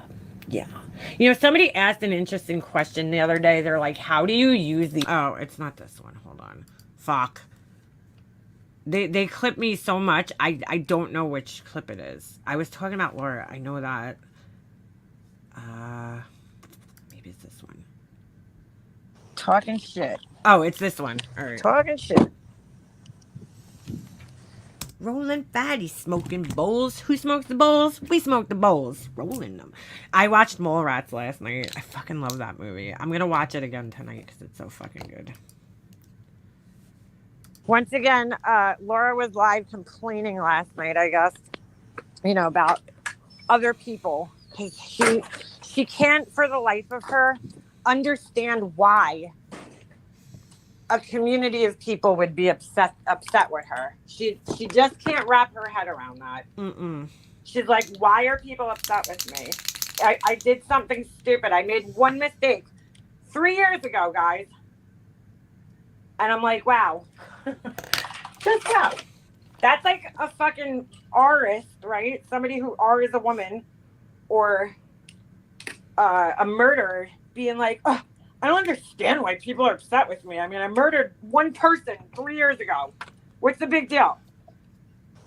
S1: Somebody asked an interesting question the other day. They're like, how do you use the... Oh, it's not this one. Hold on. Fuck. They clip me so much, I don't know which clip it is. I was talking about Laura. I know that. Maybe it's this one.
S4: Talking shit.
S1: Oh, it's this one. All right.
S4: Talking shit.
S1: Rolling fatty, smoking bowls. Who smokes the bowls? We smoke the bowls. Rolling them. I watched Mallrats last night. I fucking love that movie. I'm going to watch it again tonight because it's so fucking good. Once again, Laura was live complaining last night, I guess, about other people. Because she can't, for the life of her, understand why a community of people would be upset with her. She just can't wrap her head around that. She's like, why are people upset with me? I did something stupid. I made one mistake 3 years ago, guys. And I'm like, wow. Just go. That's like a fucking Rist, right? Somebody who R is a woman, or a murderer being like, oh, I don't understand why people are upset with me. I mean, I murdered one person 3 years ago. What's the big deal?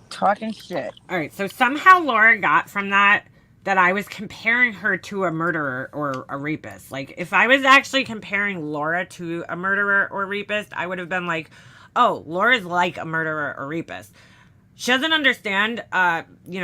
S4: Talking shit.
S1: All right, so somehow Laura got from that I was comparing her to a murderer or a rapist. Like, if I was actually comparing Laura to a murderer or rapist, I would have been like, oh, Laura's like a murderer or rapist. She doesn't understand,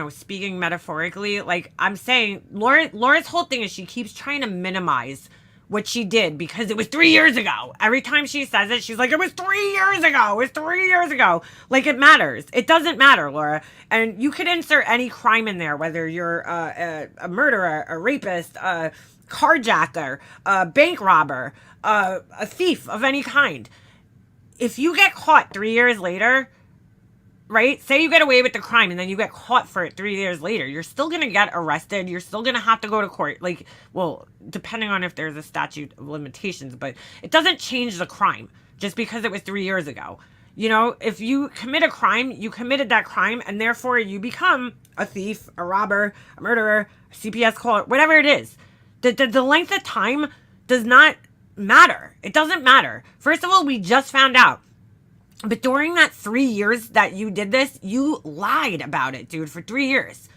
S1: speaking metaphorically. Like, I'm saying, Laura's whole thing is she keeps trying to minimize what she did because it was 3 years ago. Every time she says it, she's like, it was 3 years ago. It was 3 years ago. Like, it matters. It doesn't matter, Laura. And you could insert any crime in there, whether you're a murderer, a rapist, a carjacker, a bank robber, a thief of any kind. If you get caught 3 years later, right? Say you get away with the crime and then you get caught for it 3 years later. You're still going to get arrested. You're still going to have to go to court. Like, well, depending on if there's a statute of limitations, but it doesn't change the crime just because it was 3 years ago. If you commit a crime, you committed that crime, and therefore you become a thief, a robber, a murderer, a CPS caller, whatever it is. The length of time does not matter. It doesn't matter. First of all, we just found out. But during that 3 years that you did this, you lied about it, dude, for 3 years.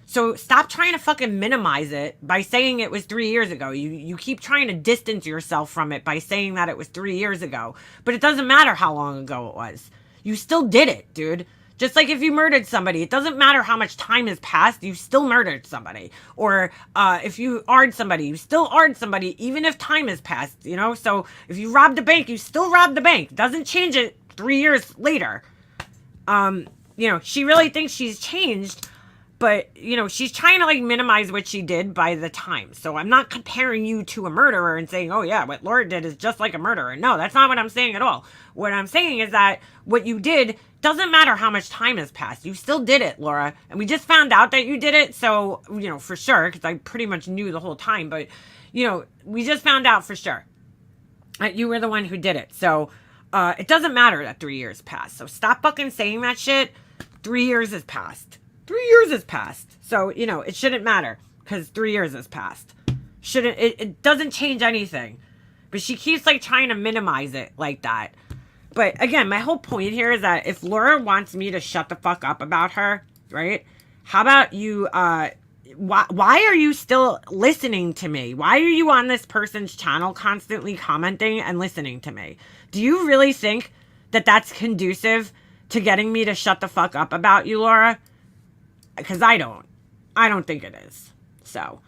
S1: So stop trying to fucking minimize it by saying it was 3 years ago. You keep trying to distance yourself from it by saying that it was 3 years ago. But it doesn't matter how long ago it was. You still did it, dude. Just like if you murdered somebody, it doesn't matter how much time has passed, you still murdered somebody. Or if you AR'd somebody, you still AR'd somebody, even if time has passed, So if you robbed a bank, you still robbed the bank. Doesn't change it. 3 years later. She really thinks she's changed, but, she's trying to, like, minimize what she did by the time. So I'm not comparing you to a murderer and saying, oh, yeah, what Laura did is just like a murderer. No, that's not what I'm saying at all. What I'm saying is that what you did doesn't matter how much time has passed. You still did it, Laura. And we just found out that you did it. So, for sure, because I pretty much knew the whole time. But, we just found out for sure that you were the one who did it. So it doesn't matter that 3 years passed. So stop fucking saying that shit. 3 years has passed. 3 years has passed. So, it shouldn't matter because 3 years has passed. It doesn't change anything. But she keeps, like, trying to minimize it like that. But, again, my whole point here is that if Laura wants me to shut the fuck up about her, right? How about you, why are you still listening to me? Why are you on this person's channel constantly commenting and listening to me? Do you really think that that's conducive to getting me to shut the fuck up about you, Laura? Because I don't think it is. So,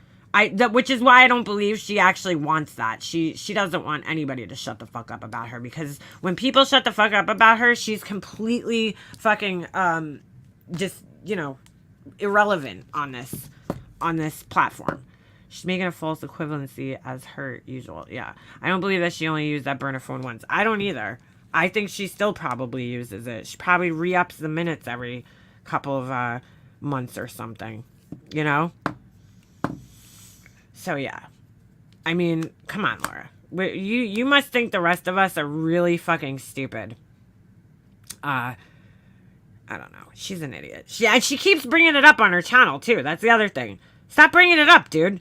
S1: which is why I don't believe she actually wants that. She doesn't want anybody to shut the fuck up about her, because when people shut the fuck up about her, she's completely fucking, just, irrelevant on this platform. She's making a false equivalency as her usual. Yeah. I don't believe that she only used that burner phone once. I don't either. I think she still probably uses it. She probably re-ups the minutes every couple of, months or something, So yeah, I mean, come on, Laura. You must think the rest of us are really fucking stupid. I don't know. She's an idiot. She keeps bringing it up on her channel too. That's the other thing. Stop bringing it up, dude.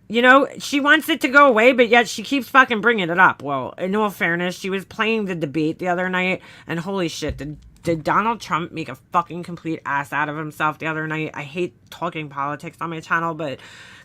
S1: She wants it to go away, but yet she keeps fucking bringing it up. Well, in all fairness, she was playing the debate the other night, and holy shit, did Donald Trump make a fucking complete ass out of himself the other night? I hate talking politics on my channel, but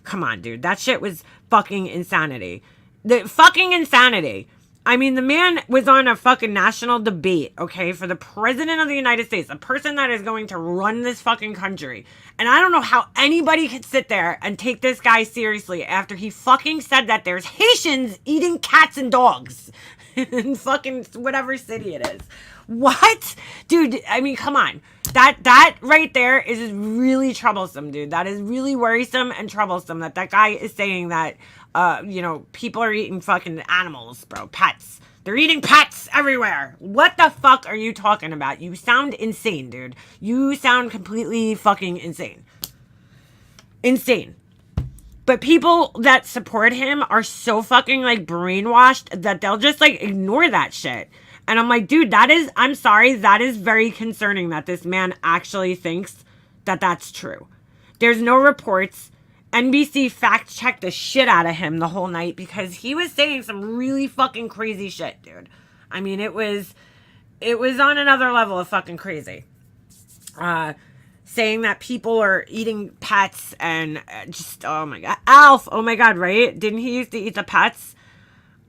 S1: come on, dude. That shit was fucking insanity. The fucking insanity. I mean, the man was on a fucking national debate, okay, for the president of the United States, a person that is going to run this fucking country. And I don't know how anybody could sit there and take this guy seriously after he fucking said that there's Haitians eating cats and dogs in fucking whatever city it is. What? Dude, I mean, come on. That right there is really troublesome, dude. That is really worrisome and troublesome that guy is saying that, people are eating fucking animals, bro. Pets. They're eating pets everywhere. What the fuck are you talking about? You sound insane, dude. You sound completely fucking insane. Insane. But people that support him are so fucking, like, brainwashed that they'll just, like, ignore that shit. And I'm like, dude, I'm sorry, that is very concerning that this man actually thinks that that's true. There's no reports. NBC fact-checked the shit out of him the whole night because he was saying some really fucking crazy shit, dude. I mean, it was on another level of fucking crazy. Saying that people are eating pets and just, oh my God. Alf, oh my God, right? Didn't he used to eat the pets?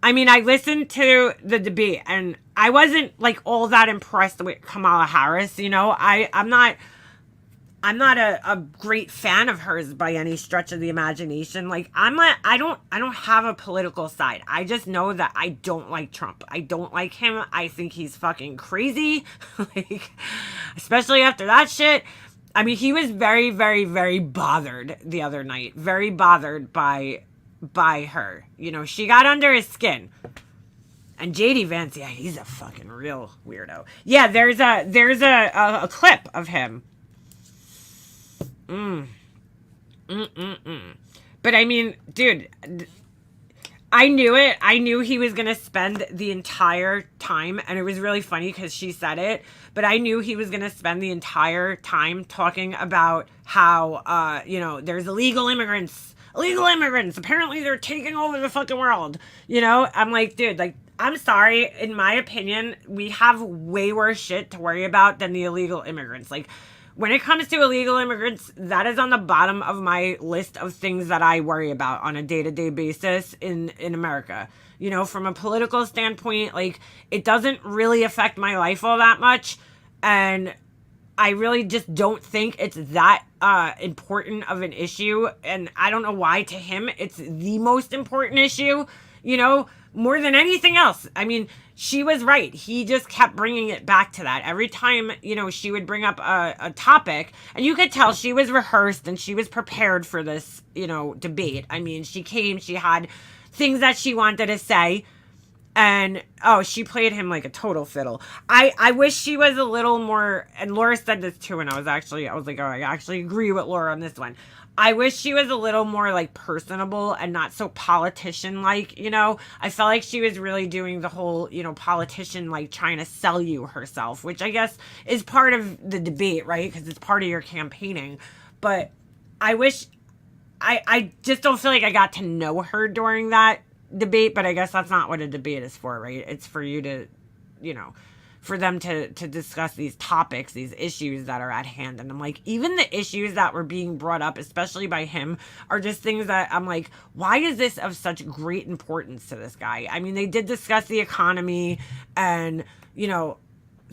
S1: I mean, I listened to the debate and I wasn't like all that impressed with Kamala Harris. I'm not a great fan of hers by any stretch of the imagination. Like, I don't have a political side. I just know that I don't like Trump. I don't like him. I think he's fucking crazy. Like, especially after that shit. I mean, he was very, very, very bothered the other night. Very bothered by her. She got under his skin. And JD Vance, yeah, he's a fucking real weirdo. Yeah, there's a clip of him. But I mean, dude, I knew it. I knew he was going to spend the entire time, and it was really funny because she said it, but I knew he was going to spend the entire time talking about how, there's illegal immigrants. Apparently they're taking over the fucking world. I'm like, dude, like, I'm sorry. In my opinion, we have way worse shit to worry about than the illegal immigrants. Like, when it comes to illegal immigrants, that is on the bottom of my list of things that I worry about on a day-to-day basis in America. From a political standpoint, like, it doesn't really affect my life all that much. And I really just don't think it's that important of an issue. And I don't know why to him it's the most important issue. you know, more than anything else. I mean, she was right. He just kept bringing it back to that. Every time, you know, she would bring up a topic, and you could tell she was rehearsed and she was prepared for this, you know, debate. I mean, she came, she had things that she wanted to say. And she played him like a total fiddle. I wish she was a little more, and Laura said this too, and I was like, oh, I actually agree with Laura on this one. I wish she was a little more like personable and not so politician like, you know. I felt like she was really doing the whole, you know, politician like trying to sell you herself, which I guess is part of the debate, right? Because it's part of your campaigning. But I wish, I just don't feel like I got to know her during that debate, but I guess that's not what a debate is for, right? It's for you to, you know, for them to discuss these topics, these issues that are at hand. And I'm like, even the issues that were being brought up, especially by him, are just things that I'm like, why is this of such great importance to this guy? I mean, they did discuss the economy and, you know,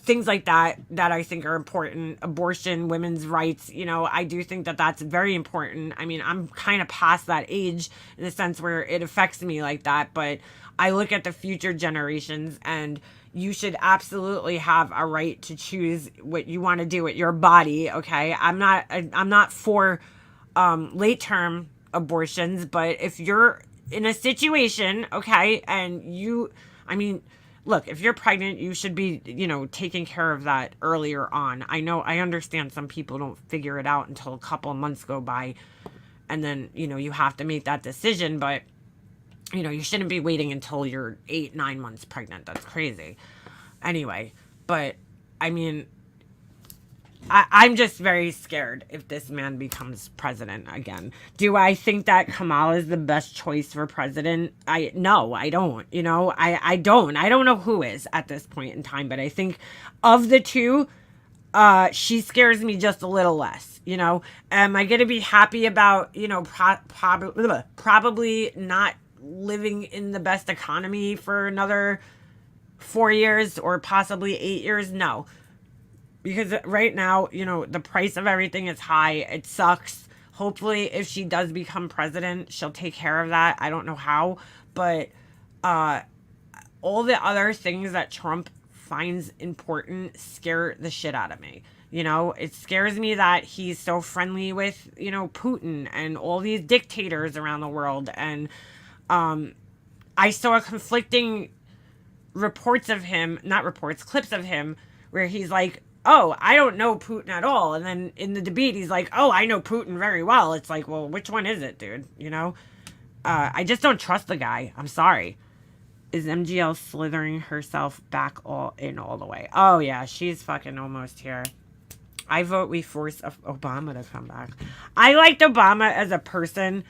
S1: things like that I think are important. Abortion, women's rights, you know, I do think that that's very important. I mean, I'm kind of past that age in the sense where it affects me like that, but I look at the future generations, and you should absolutely have a right to choose what you want to do with your body, okay? I'm not for late term abortions, but if you're in a situation, okay, and look, if you're pregnant, you should be, you know, taking care of that earlier on. I understand some people don't figure it out until a couple of months go by, and then, you know, you have to make that decision, but, you know, you shouldn't be waiting until you're 8-9 months pregnant. That's crazy. Anyway, but, I mean, I'm just very scared if this man becomes president again. Do I think that Kamala is the best choice for president? No, I don't. You know, I don't. I don't know who is at this point in time, but I think of the two, she scares me just a little less. You know, am I going to be happy about, you know, probably not living in the best economy for another 4 years or possibly 8 years? No. Because right now, you know, the price of everything is high. It sucks. Hopefully, if she does become president, she'll take care of that. I don't know how. But all the other things that Trump finds important scare the shit out of me. You know, it scares me that he's so friendly with, you know, Putin and all these dictators around the world. And I saw conflicting clips of him where he's like, oh, I don't know Putin at all. And then in the debate, he's like, oh, I know Putin very well. It's like, well, which one is it, dude? You know? I just don't trust the guy. I'm sorry. Is MGL slithering herself back all the way? Oh, yeah, she's fucking almost here. I vote we force Obama to come back. I liked Obama as a person.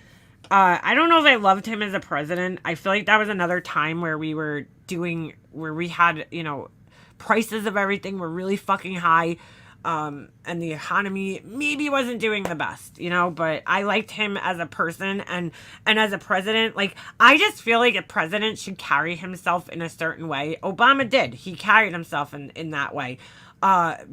S1: I don't know if I loved him as a president. I feel like that was another time where we had, you know, prices of everything were really fucking high, and the economy maybe wasn't doing the best, you know, but I liked him as a person and as a president. Like, I just feel like a president should carry himself in a certain way. Obama did. He carried himself in that way.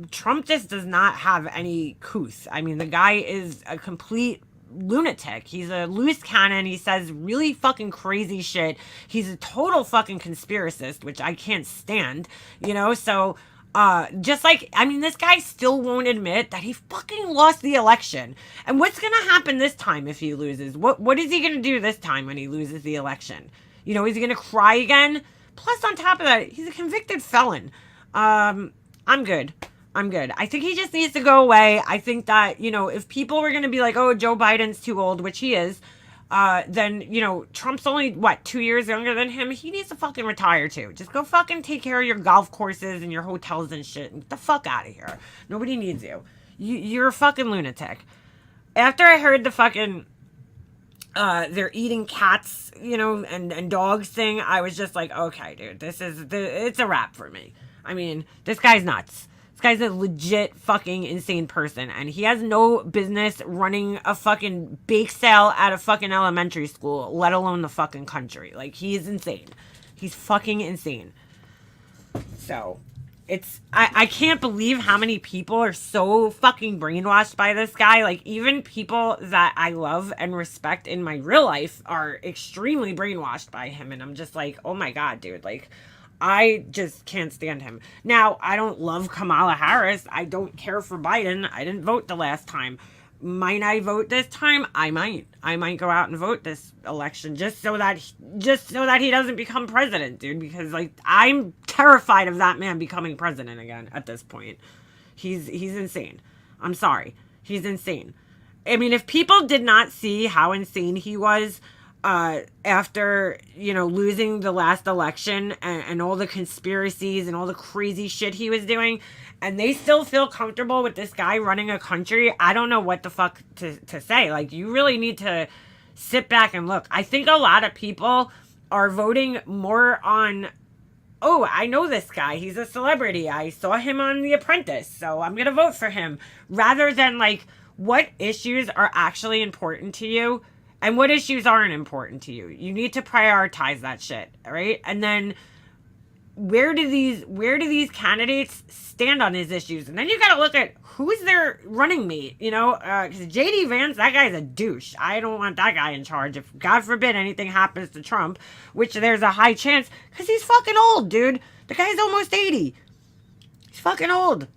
S1: Trump just does not have any couth. I mean, the guy is a complete lunatic. He's a loose cannon. He says really fucking crazy shit. He's a total fucking conspiracist, which I can't stand, you know? So, just like, I mean, this guy still won't admit that he fucking lost the election. And what's gonna happen this time if he loses? What is he gonna do this time when he loses the election? You know, is he gonna cry again? Plus, on top of that, he's a convicted felon. I'm good. I think he just needs to go away. I think that, you know, if people were going to be like, oh, Joe Biden's too old, which he is, then, you know, Trump's only, 2 years younger than him? He needs to fucking retire too. Just go fucking take care of your golf courses and your hotels and shit. And get the fuck out of here. Nobody needs you. You're a fucking lunatic. After I heard the fucking, they're eating cats, you know, and dogs thing, I was just like, okay, dude, it's a wrap for me. I mean, this guy's nuts. This guy's a legit fucking insane person, and he has no business running a fucking bake sale at a fucking elementary school, let alone the fucking country. Like, he is insane. He's fucking insane. So, I can't believe how many people are so fucking brainwashed by this guy. Like, even people that I love and respect in my real life are extremely brainwashed by him. And I'm just like, oh my God, dude. Like, I just can't stand him. Now, I don't love Kamala Harris. I don't care for Biden. I didn't vote the last time. Might I vote this time? I might. I might go out and vote this election just so that he doesn't become president, dude. Because like I'm terrified of that man becoming president again at this point. He's insane. I'm sorry. He's insane. I mean, if people did not see how insane he was after, losing the last election and all the conspiracies and all the crazy shit he was doing, and they still feel comfortable with this guy running a country, I don't know what the fuck to say. Like, you really need to sit back and look. I think a lot of people are voting more on, oh, I know this guy. He's a celebrity. I saw him on The Apprentice, so I'm going to vote for him. Rather than, like, what issues are actually important to you and what issues aren't important to you. You need to prioritize that shit, all right? And then where do these candidates stand on his issues? And then you got to look at who's their running mate, because JD Vance, that guy's a douche. I don't want that guy in charge. If God forbid anything happens to Trump, which there's a high chance, because he's fucking old, dude. The guy's almost 80. He's fucking old.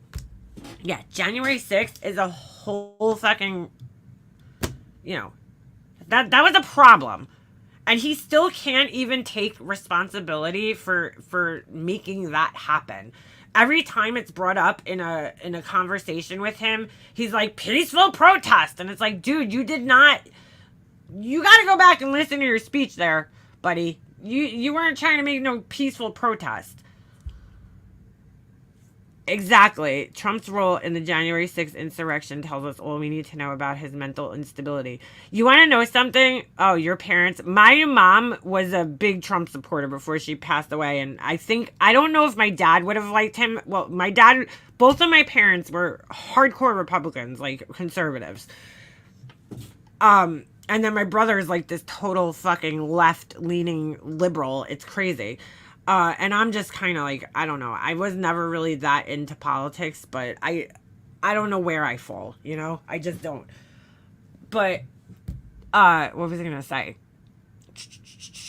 S1: Yeah, January 6th is a whole fucking, that was a problem. And he still can't even take responsibility for making that happen. Every time it's brought up in a conversation with him, he's like, peaceful protest. And it's like, dude, you got to go back and listen to your speech there, buddy. You weren't trying to make no peaceful protest. Exactly. Trump's role in the January 6th insurrection tells us all we need to know about his mental instability. You want to know something? Oh, your parents. My mom was a big Trump supporter before she passed away. And I don't know if my dad would have liked him. Well, both of my parents were hardcore Republicans, like conservatives. And then my brother is like this total fucking left-leaning liberal. It's crazy. And I'm just kind of like, I don't know. I was never really that into politics, but I don't know where I fall, I just don't. But, what was I going to say?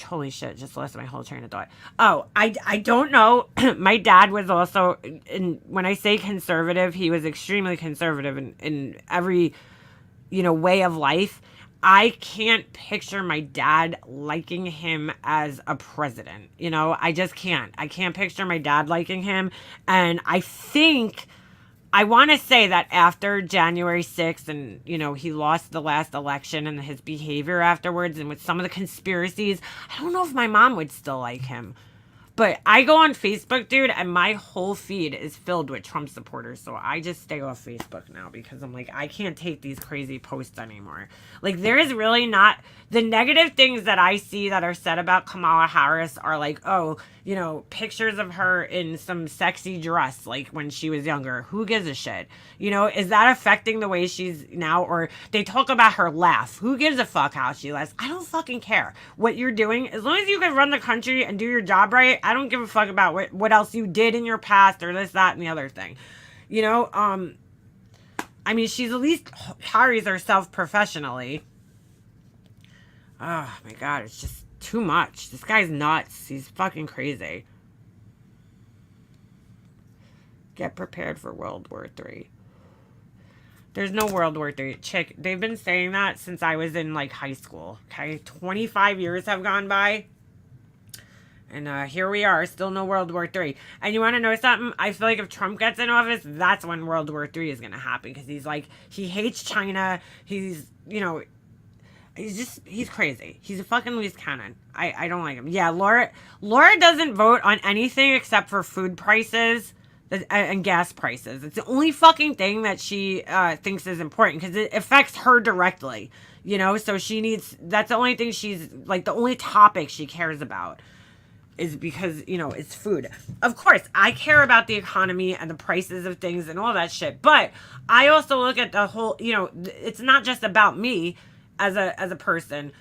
S1: Holy shit, just lost my whole train of thought. Oh, I don't know. My dad was also, when I say conservative, he was extremely conservative in every, way of life. I can't picture my dad liking him as a president. I just can't. I can't picture my dad liking him. And I want to say that after January 6th and, he lost the last election and his behavior afterwards and with some of the conspiracies, I don't know if my mom would still like him. But I go on Facebook, dude, and my whole feed is filled with Trump supporters. So I just stay off Facebook now because I'm like, I can't take these crazy posts anymore. Like, there is really not... The negative things that I see that are said about Kamala Harris are like, oh, pictures of her in some sexy dress, like when she was younger. Who gives a shit? Is that affecting the way she's now? Or they talk about her laugh. Who gives a fuck how she laughs? I don't fucking care what you're doing. As long as you can run the country and do your job right, I don't give a fuck about what else you did in your past or this, that, and the other thing. I mean, she's at least carries herself professionally. Oh my God, it's just too much. This guy's nuts. He's fucking crazy. Get prepared for World War III. There's no World War III. Chick, they've been saying that since I was in like high school. Okay, 25 years have gone by. And here we are, still no World War III. And you want to know something? I feel like if Trump gets in office, that's when World War III is going to happen. Because he's like, he hates China. He's, he's crazy. He's a fucking loose cannon. I don't like him. Yeah, Laura doesn't vote on anything except for food prices and gas prices. It's the only fucking thing that she thinks is important because it affects her directly. So that's the only thing she's, like, the only topic she cares about is because, it's food. Of course, I care about the economy and the prices of things and all that shit. But I also look at the whole, it's not just about me as a person,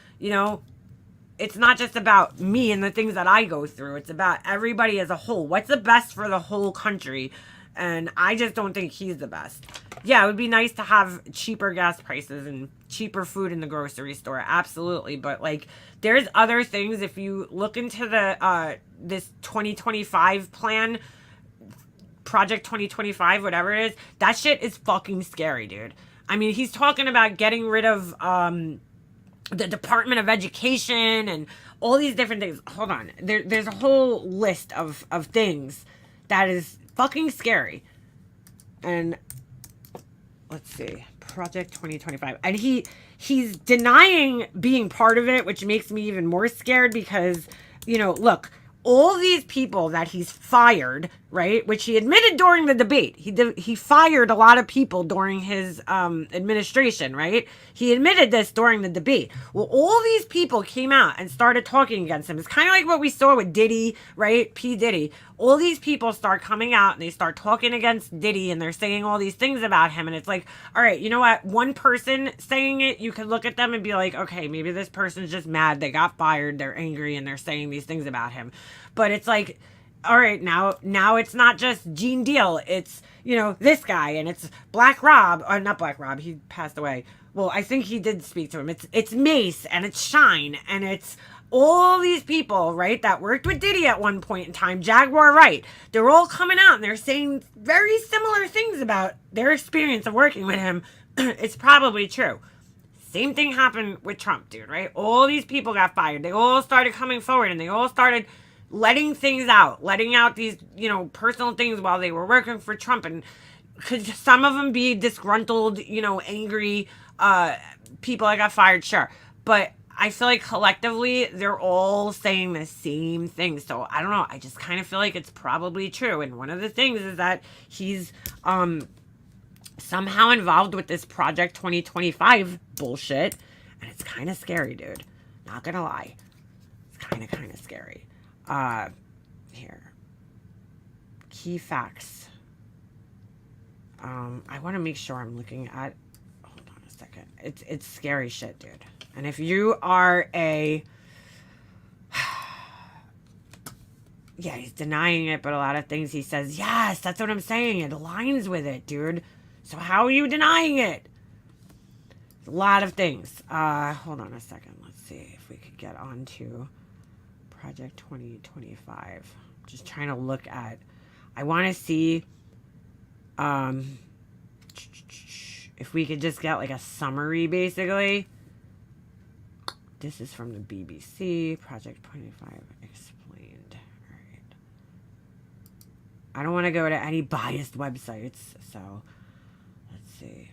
S1: it's not just about me and the things that I go through. It's about everybody as a whole. What's the best for the whole country? And I just don't think he's the best. Yeah, it would be nice to have cheaper gas prices and cheaper food in the grocery store. Absolutely. But like, there's other things. If you look into the this 2025 plan, Project 2025, whatever it is, that shit is fucking scary, dude. I mean, he's talking about getting rid of the Department of Education and all these different things. Hold on. There's a whole list of things that is fucking scary. And let's see. Project 2025. And he's denying being part of it, which makes me even more scared because, you know, look, all these people that he's fired, right, which he admitted during the debate, he fired a lot of people during his administration, right? He admitted this during the debate. Well, all these people came out and started talking against him. It's kind of like what we saw with Diddy, right? P. Diddy. All these people start coming out and they start talking against Diddy and they're saying all these things about him. And it's like, all right, you know what? One person saying it, you could look at them and be like, okay, maybe this person's just mad. They got fired. They're angry and they're saying these things about him. But it's like, all right, now it's not just Gene Deal. It's, you know, this guy and it's Black Rob, or not Black Rob. He passed away. Well, I think he did speak to him. It's Mace and it's Shine and it's all these people, right, that worked with Diddy at one point in time, Jaguar Wright. They're all coming out and they're saying very similar things about their experience of working with him. It's probably true. Same thing happened with Trump, dude, right? All these people got fired. They all started coming forward and they all started letting things out, letting out these, you know, personal things while they were working for Trump. And could some of them be disgruntled, you know, angry people that got fired? Sure. But I feel like collectively they're all saying the same thing. So I don't know. I just kind of feel like it's probably true. And one of the things is that he's somehow involved with this Project 2025 bullshit. And it's kind of scary, dude. Not gonna lie. It's kind of scary. Here. Key facts. I want to make sure I'm looking at, hold on a second. It's scary shit, dude. And if you are a, yeah, he's denying it, but a lot of things he says, yes, that's what I'm saying. It aligns with it, dude. So how are you denying it? A lot of things. Hold on a second. Let's see if we could get on to Project 2025. Just trying to look at, I want to see, if we could just get like a summary, basically. This is from the BBC, Project 25 Explained. All right. I don't want to go to any biased websites, so let's see.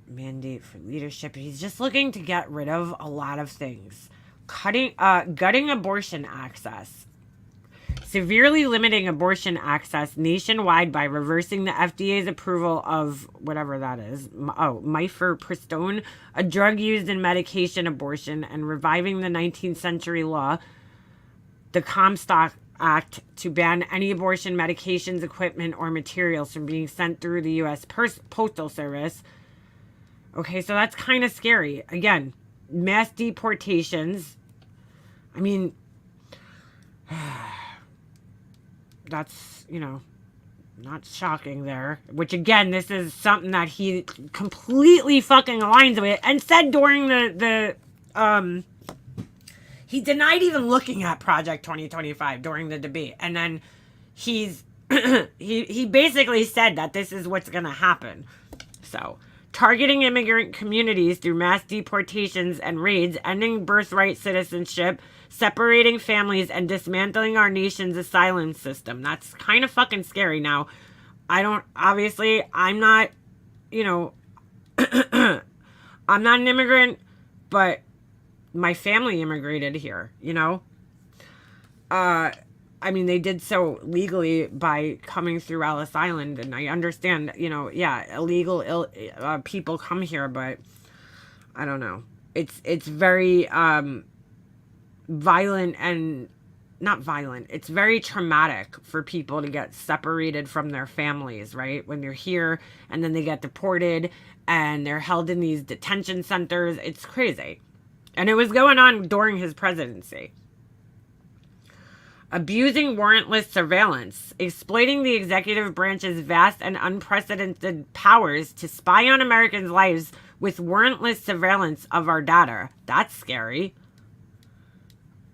S1: Mandate for leadership. He's just looking to get rid of a lot of things. Gutting abortion access. Severely limiting abortion access nationwide by reversing the FDA's approval of whatever that is. Mifepristone, a drug used in medication abortion, and reviving the 19th century law, the Comstock Act, to ban any abortion medications, equipment, or materials from being sent through the U.S. Postal Service. Okay, so that's kind of scary. Again, mass deportations. I mean, that's, you know, not shocking there. Which, again, this is something that he completely fucking aligns with and said during the he denied even looking at Project 2025 during the debate. And then he's he basically said that this is what's going to happen. So, targeting immigrant communities through mass deportations and raids, ending birthright citizenship, separating families, and dismantling our nation's asylum system. That's kind of fucking scary. Now, I'm not, you know, I'm not an immigrant, but my family immigrated here, you know? I mean, they did so legally by coming through Ellis Island, and I understand, you know, yeah, illegal people come here, but I don't know. It's very violent and not violent. It's very traumatic for people to get separated from their families, right? When they're here and then they get deported and they're held in these detention centers. It's crazy. And it was going on during his presidency. Abusing warrantless surveillance, exploiting the executive branch's vast and unprecedented powers to spy on Americans' lives with warrantless surveillance of our data. That's scary.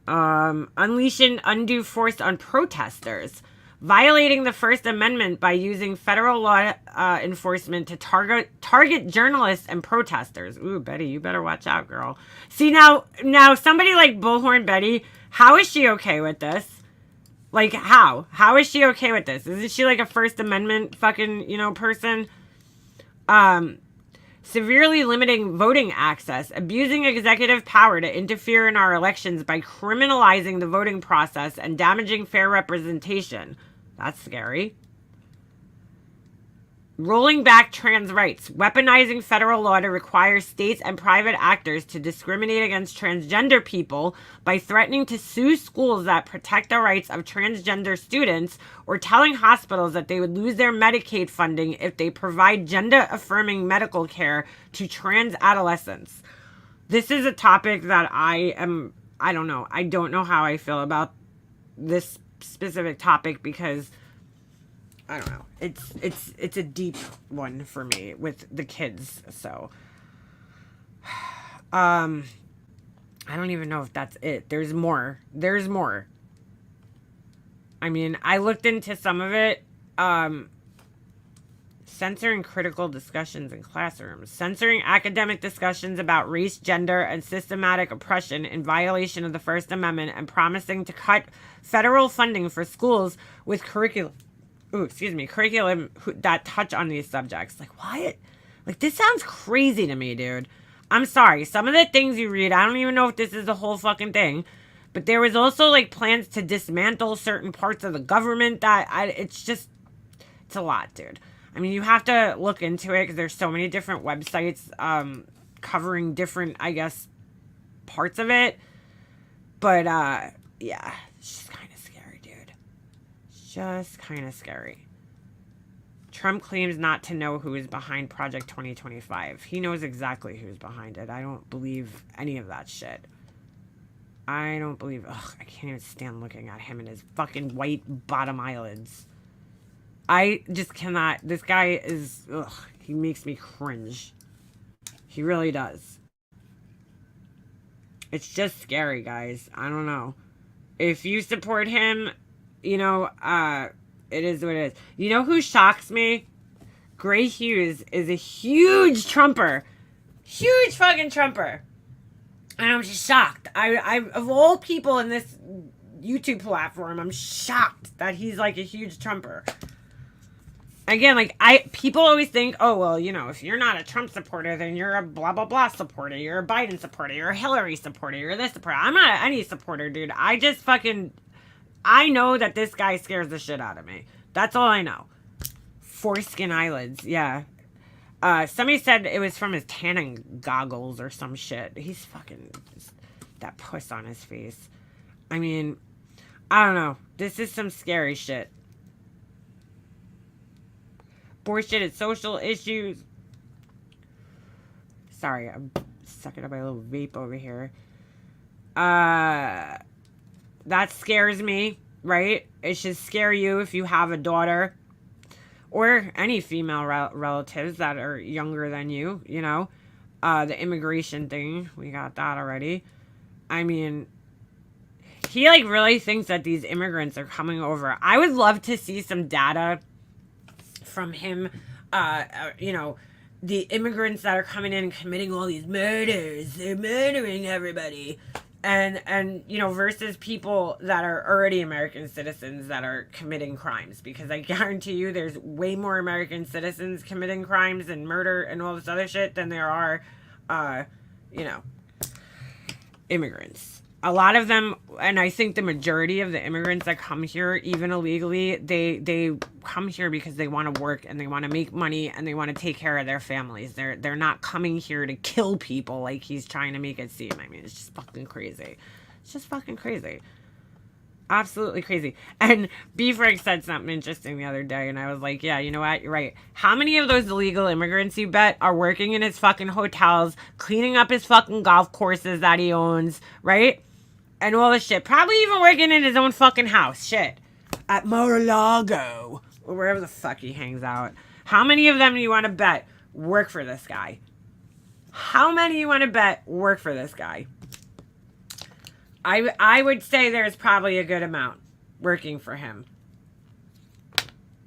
S1: Unleashing undue force on protesters. Violating the First Amendment by using federal law enforcement to target journalists and protesters. Ooh, Betty, you better watch out, girl. See, now somebody like Bullhorn Betty, how is she okay with this? Like, how? How is she okay with this? Isn't she like a First Amendment fucking, person? Severely limiting voting access, abusing executive power to interfere in our elections by criminalizing the voting process and damaging fair representation. That's scary. Rolling back trans rights, weaponizing federal law to require states and private actors to discriminate against transgender people by threatening to sue schools that protect the rights of transgender students, or telling hospitals that they would lose their Medicaid funding if they provide gender-affirming medical care to trans adolescents. This is a topic that I don't know. I don't know how I feel about this specific topic because I don't know. It's a deep one for me with the kids. So, I don't even know if that's it. There's more. I mean, I looked into some of it. Censoring critical discussions in classrooms, censoring academic discussions about race, gender, and systematic oppression in violation of the First Amendment, and promising to cut federal funding for schools with curriculum that touch on these subjects. Like, what? Like, this sounds crazy to me, dude. I'm sorry. Some of the things you read, I don't even know if this is the whole fucking thing. But there was also, like, plans to dismantle certain parts of the government it's a lot, dude. I mean, you have to look into it because there's so many different websites covering different, I guess, parts of it. But, yeah, it's just kind of scary, dude. Just kind of scary. Trump claims not to know who is behind Project 2025. He knows exactly who's behind it. I don't believe any of that shit. I don't believe... Ugh, I can't even stand looking at him and his fucking white bottom eyelids. I just cannot... This guy is... Ugh, he makes me cringe. He really does. It's just scary, guys. I don't know. If you support him, it is what it is. You know who shocks me? Gray Hughes is a huge Trumper. Huge fucking Trumper. And I'm just shocked. I of all people in this YouTube platform, I'm shocked that he's like a huge Trumper. Again, like, people always think, oh, well, if you're not a Trump supporter, then you're a blah, blah, blah supporter. You're a Biden supporter. You're a Hillary supporter. You're this supporter. I'm not any supporter, dude. I know that this guy scares the shit out of me. That's all I know. Foreskin eyelids, yeah. Somebody said it was from his tanning goggles or some shit. He's fucking... that puss on his face. I mean, I don't know. This is some scary shit. Bullshit at social issues. Sorry, I'm sucking up my little vape over here. That scares me, right? It should scare you if you have a daughter or any female relatives that are younger than you, the immigration thing, we got that already. I mean, he really thinks that these immigrants are coming over. I would love to see some data from him, the immigrants that are coming in and committing all these murders. They're murdering everybody. And versus people that are already American citizens that are committing crimes. Because I guarantee you there's way more American citizens committing crimes and murder and all this other shit than there are, immigrants. A lot of them, and I think the majority of the immigrants that come here, even illegally, they come here because they want to work and they want to make money and they want to take care of their families. They're not coming here to kill people like he's trying to make it seem. I mean, it's just fucking crazy. It's just fucking crazy. Absolutely crazy. And B. Frank said something interesting the other day, and I was like, yeah, you know what? You're right. How many of those illegal immigrants, you bet, are working in his fucking hotels, cleaning up his fucking golf courses that he owns, right? And all this shit. Probably even working in his own fucking house. Shit. At Mar-a-Lago. Or wherever the fuck he hangs out. How many of them do you want to bet work for this guy? How many do you want to bet work for this guy? I would say there's probably a good amount working for him.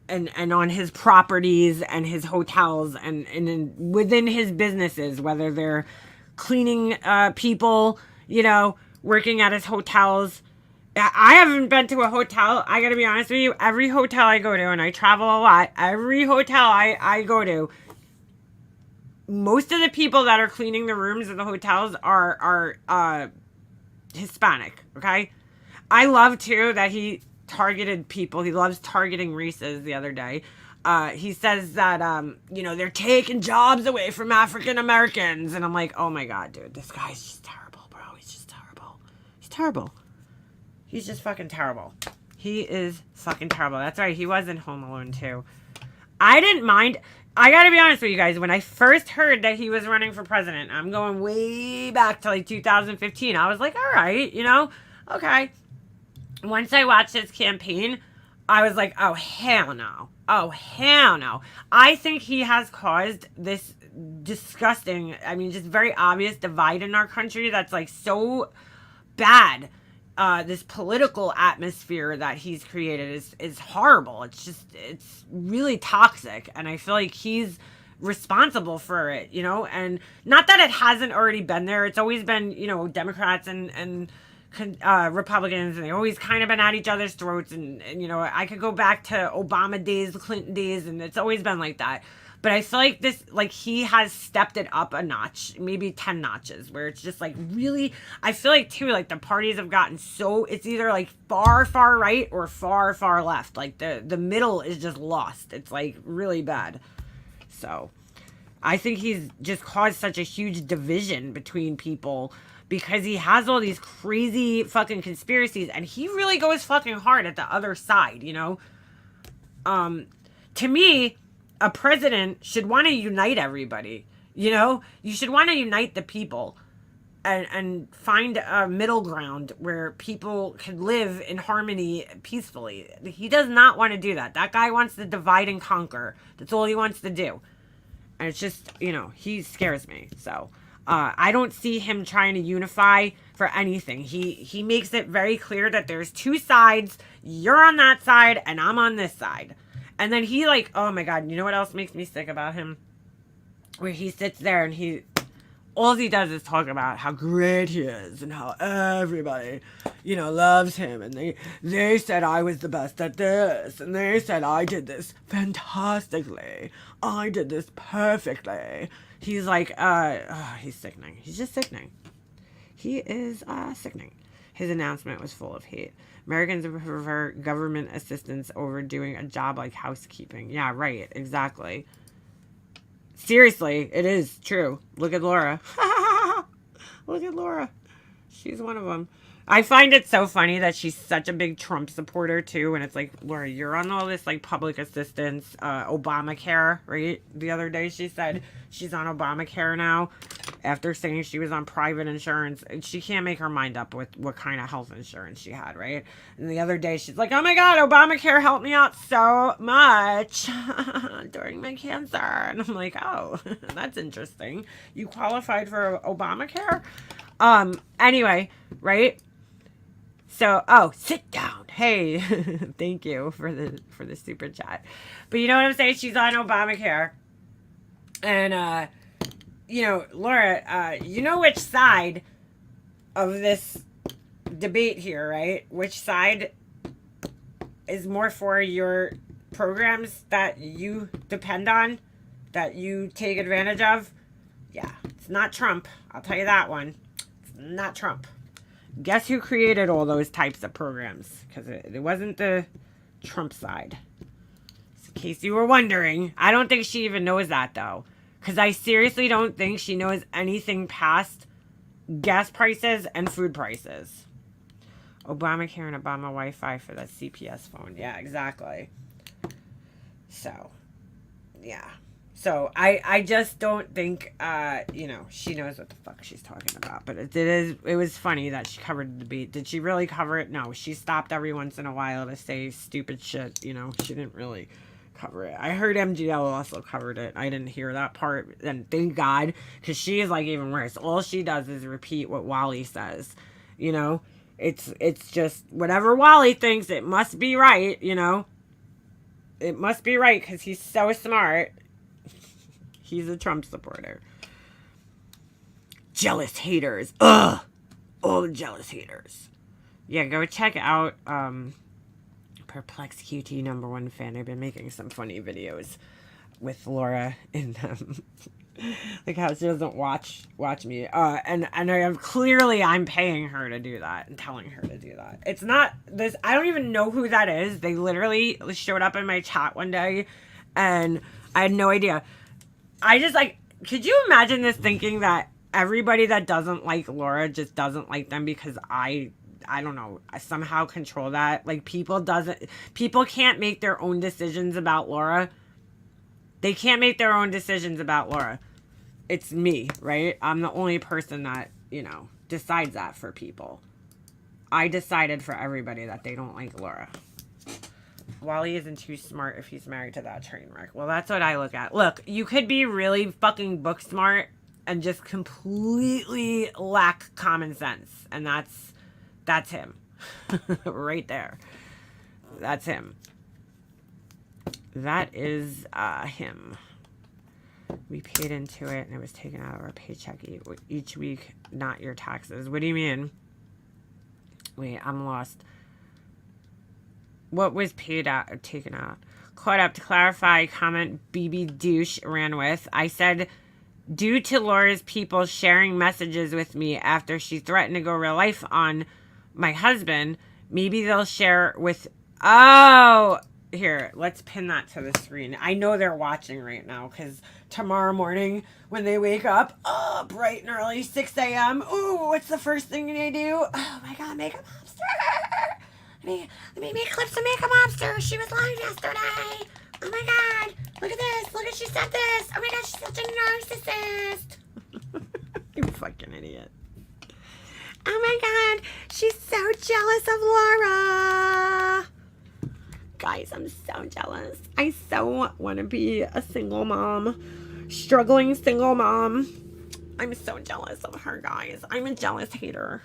S1: And on his properties and his hotels and within his businesses, whether they're cleaning people, you know, working at his hotels. I haven't been to a hotel. I got to be honest with you. Every hotel I go to, and I travel a lot, every hotel I go to, most of the people that are cleaning the rooms of the hotels are Hispanic, okay? I love, too, that he targeted people. He loves targeting races the other day. He says that, you know, they're taking jobs away from African Americans. And I'm like, oh, my God, dude, this guy's just terrible, bro. He's just terrible. He's terrible. He's just fucking terrible. He is fucking terrible. That's right. He was in Home Alone, too. I didn't mind. I gotta be honest with you guys. When I first heard that he was running for president, I'm going way back to like 2015. I was like, all right, you know, okay. Once I watched his campaign, I was like, oh, hell no. Oh, hell no. I think he has caused this disgusting, I mean, just very obvious divide in our country that's like so bad. This political atmosphere that he's created is horrible. It's really toxic. And I feel like he's responsible for it, you know, and not that it hasn't already been there. It's always been, you know, Democrats and Republicans, and they always kind of been at each other's throats. And, you know, I could go back to Obama days, the Clinton days, and it's always been like that. But I feel like this, like, he has stepped it up a notch, maybe 10 notches, where it's just, like, really, I feel like, too, like, the parties have gotten so, it's either, like, far, far right or far, far left. Like, the middle is just lost. It's, like, really bad. So, I think he's just caused such a huge division between people because he has all these crazy fucking conspiracies, and he really goes fucking hard at the other side, you know? To me, a president should want to unite everybody, you know? You should want to unite the people and find a middle ground where people can live in harmony peacefully. He does not want to do that. That guy wants to divide and conquer. That's all he wants to do. And it's just, you know, he scares me. So I don't see him trying to unify for anything. He makes it very clear that there's two sides. You're on that side and I'm on this side. And then he, like, oh my God, you know what else makes me sick about him? Where he sits there and all he does is talk about how great he is and how everybody, you know, loves him. And they said I was the best at this. And they said I did this fantastically. I did this perfectly. He's like, he's sickening. He's just sickening. He is sickening. His announcement was full of hate. Americans prefer government assistance over doing a job like housekeeping. Yeah, right. Exactly. Seriously, it is true. Look at Laura. Look at Laura. She's one of them. I find it so funny that she's such a big Trump supporter, too. And it's like, Laura, you're on all this, like, public assistance, Obamacare, right? The other day she said she's on Obamacare now after saying she was on private insurance. She can't make her mind up with what kind of health insurance she had, right? And the other day she's like, oh, my God, Obamacare helped me out so much during my cancer. And I'm like, oh, that's interesting. You qualified for Obamacare? Anyway, right? So, oh, sit down. Hey, thank you for the super chat. But you know what I'm saying? She's on Obamacare. And, you know, Laura, you know which side of this debate here, right? Which side is more for your programs that you depend on, that you take advantage of? Yeah, it's not Trump. I'll tell you that one. It's not Trump. Guess who created all those types of programs? Because it wasn't the Trump side. In case you were wondering. I don't think she even knows that, though. Because I seriously don't think she knows anything past gas prices and food prices. Obamacare and Obama Wi-Fi for the CPS phone. Yeah, exactly. So, yeah. So I just don't think she knows what the fuck she's talking about. But it was funny that she covered the debate. Did she really cover it? No, she stopped every once in a while to say stupid shit. She didn't really cover it. I heard MGL also covered it. I didn't hear that part, and thank God, because she is like even worse. All she does is repeat what Wally says. It's just whatever Wally thinks, it must be right. It must be right because he's so smart. He's a Trump supporter. Jealous haters. Ugh. All the jealous haters. Yeah, go check out Perplex QT #1 fan. I've been making some funny videos with Laura in them. Like how she doesn't watch me. And I'm paying her to do that and telling her to do that. It's not this. I don't even know who that is. They literally showed up in my chat one day, and I had no idea. I just could you imagine this, thinking that everybody that doesn't like Laura just doesn't like them because I don't know, I somehow control that. Like people can't make their own decisions about Laura. They can't make their own decisions about Laura. It's me, right? I'm the only person that, decides that for people. I decided for everybody that they don't like Laura. Wally isn't too smart if he's married to that train wreck. Well, that's what I look at. Look, you could be really fucking book smart and just completely lack common sense. And that's him. Right there. That's him. That is him. We paid into it and it was taken out of our paycheck each week, not your taxes. What do you mean? Wait, I'm lost. What was paid out or taken out? Caught up to clarify comment BB douche ran with. I said, due to Laura's people sharing messages with me after she threatened to go real life on my husband, maybe they'll share with... Oh, here, let's pin that to the screen. I know they're watching right now because tomorrow morning when they wake up, bright and early, 6 a.m. Ooh, what's the first thing they do? Oh my God, Makeup Monster! Let me make clips of Makeup Monster. She was live yesterday. Oh my God, look at this. Look at she said this. Oh my God, she's such a narcissist. You fucking idiot. Oh my God, she's so jealous of Laura. Guys, I'm so jealous. I so want to be a single mom, struggling single mom. I'm so jealous of her, guys. I'm a jealous hater.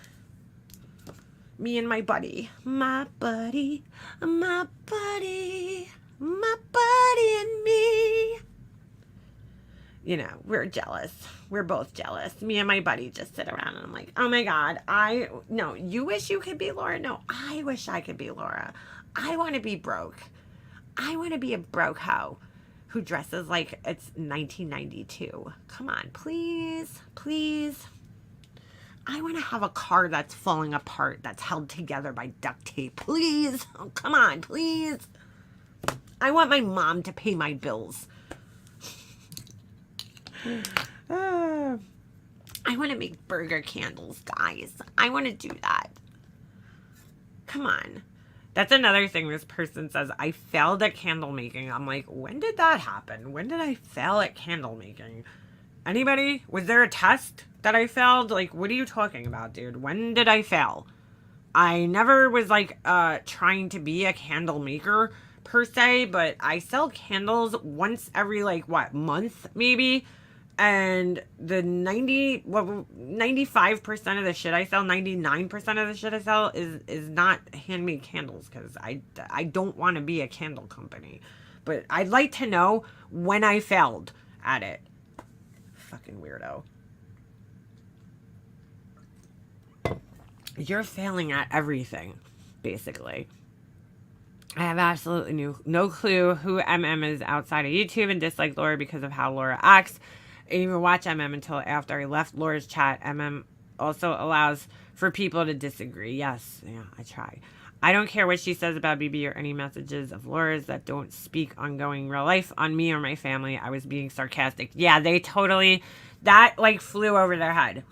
S1: Me and my buddy. My buddy, my buddy, my buddy and me. We're jealous. We're both jealous. Me and my buddy just sit around and I'm like, oh my God, no, you wish you could be Laura? No, I wish I could be Laura. I want to be broke. I want to be a broke hoe who dresses like it's 1992. Come on, please, please. I want to have a car that's falling apart, that's held together by duct tape. Please. Oh, come on, please. I want my mom to pay my bills. I want to make burger candles, guys. I want to do that. Come on. That's another thing this person says. I failed at candle making. I'm like, when did that happen? When did I fail at candle making? Anybody? Was there a test that I failed? Like, what are you talking about, dude? When did I fail? I never was trying to be a candle maker per se, but I sell candles once every month maybe. And the 95% of the shit I sell, 99% of the shit I sell is not handmade candles because I don't want to be a candle company. But I'd like to know when I failed at it. Fucking weirdo. You're failing at everything, basically. I have absolutely no clue who MM is outside of YouTube and dislike Laura because of how Laura acts. I didn't even watch MM until after I left Laura's chat. MM also allows for people to disagree. Yes, yeah, I try. I don't care what she says about BB or any messages of Laura's that don't speak ongoing real life on me or my family. I was being sarcastic. Yeah, they totally, that flew over their head.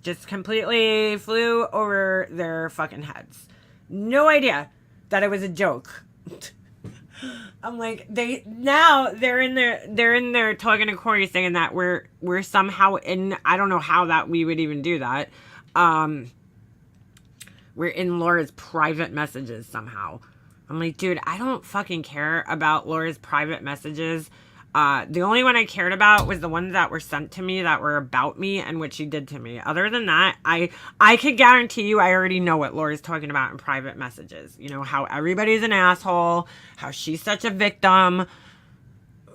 S1: Just completely flew over their fucking heads. No idea that it was a joke. I'm like, they're in there talking to Corey saying that we're somehow in, I don't know how that we would even do that. We're in Laura's private messages somehow. I'm like, dude, I don't fucking care about Laura's private messages. The only one I cared about was the ones that were sent to me that were about me and what she did to me. Other than that, I could guarantee you I already know what Laura's talking about in private messages. You know, how everybody's an asshole, how she's such a victim,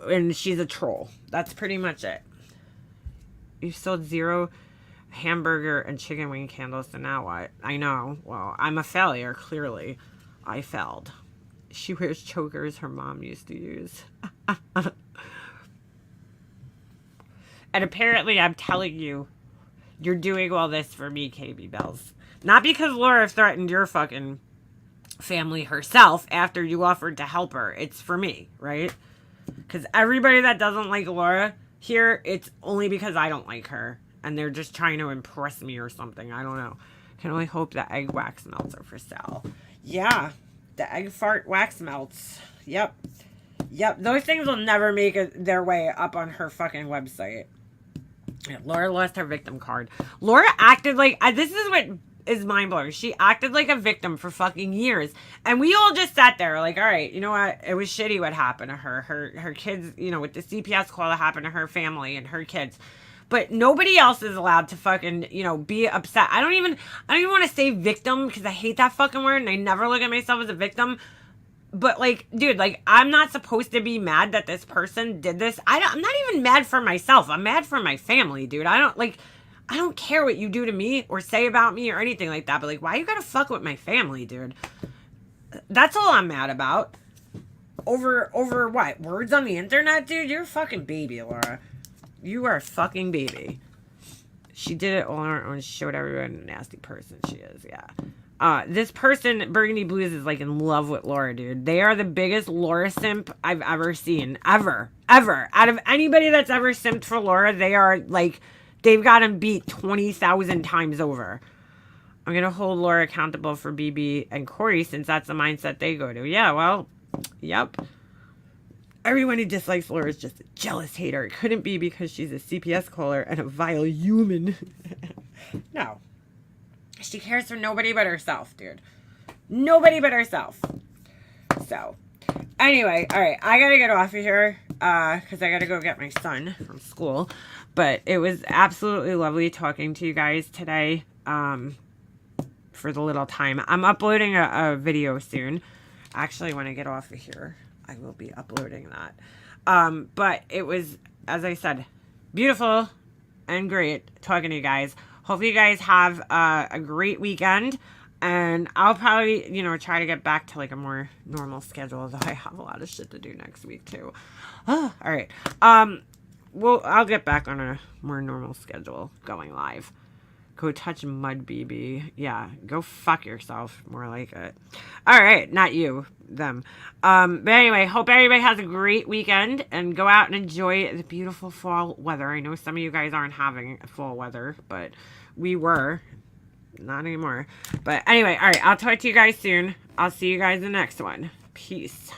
S1: and she's a troll. That's pretty much it. You sold 0 hamburger and chicken wing candles, so now what? I know. Well, I'm a failure, clearly. I failed. She wears chokers her mom used to use. And apparently I'm telling you, you're doing all this for me, KB Bells. Not because Laura threatened your fucking family herself after you offered to help her. It's for me, right? Because everybody that doesn't like Laura here, it's only because I don't like her. And they're just trying to impress me or something. I don't know. Can only hope the egg wax melts are for sale. Yeah. The egg fart wax melts. Yep. Those things will never make their way up on her fucking website. Yeah, Laura lost her victim card. Laura acted like... this is what is mind-blowing. She acted like a victim for fucking years. And we all just sat there like, all right, you know what? It was shitty what happened to her. Her kids, you know, with the CPS call that happened to her family and her kids. But nobody else is allowed to fucking, you know, be upset. I don't even want to say victim because I hate that fucking word and I never look at myself as a victim. But, like, dude, like, I'm not supposed to be mad that this person did this. I'm not even mad for myself. I'm mad for my family, dude. I don't care what you do to me or say about me or anything like that. But, like, why you gotta fuck with my family, dude? That's all I'm mad about. Over what? Words on the internet, dude? You're a fucking baby, Laura. You are a fucking baby. She did it all on her own. She showed everyone a nasty person she is, yeah. This person, Burgundy Blues, is like in love with Laura, dude. They are the biggest Laura simp I've ever seen. Ever. Out of anybody that's ever simped for Laura, they are like, they've got him beat 20,000 times over. I'm going to hold Laura accountable for BB and Corey since that's the mindset they go to. Yeah, well, yep. Everyone who dislikes Laura is just a jealous hater. It couldn't be because she's a CPS caller and a vile human. No. She cares for nobody but herself, dude. Nobody but herself. So, anyway, all right. I got to get off of here because I got to go get my son from school. But it was absolutely lovely talking to you guys today for the little time. I'm uploading a video soon. Actually, when I get off of here, I will be uploading that. But it was, as I said, beautiful and great talking to you guys. Hope you guys have a great weekend. And I'll probably, you know, try to get back to like a more normal schedule. Though I have a lot of shit to do next week too. Oh, all right. Well, I'll get back on a more normal schedule going live. Go touch Mud BB. Yeah, go fuck yourself. More like it. All right, not you, them. But anyway, hope everybody has a great weekend and go out and enjoy the beautiful fall weather. I know some of you guys aren't having fall weather, but we were. Not anymore. But anyway, all right, I'll talk to you guys soon. I'll see you guys in the next one. Peace.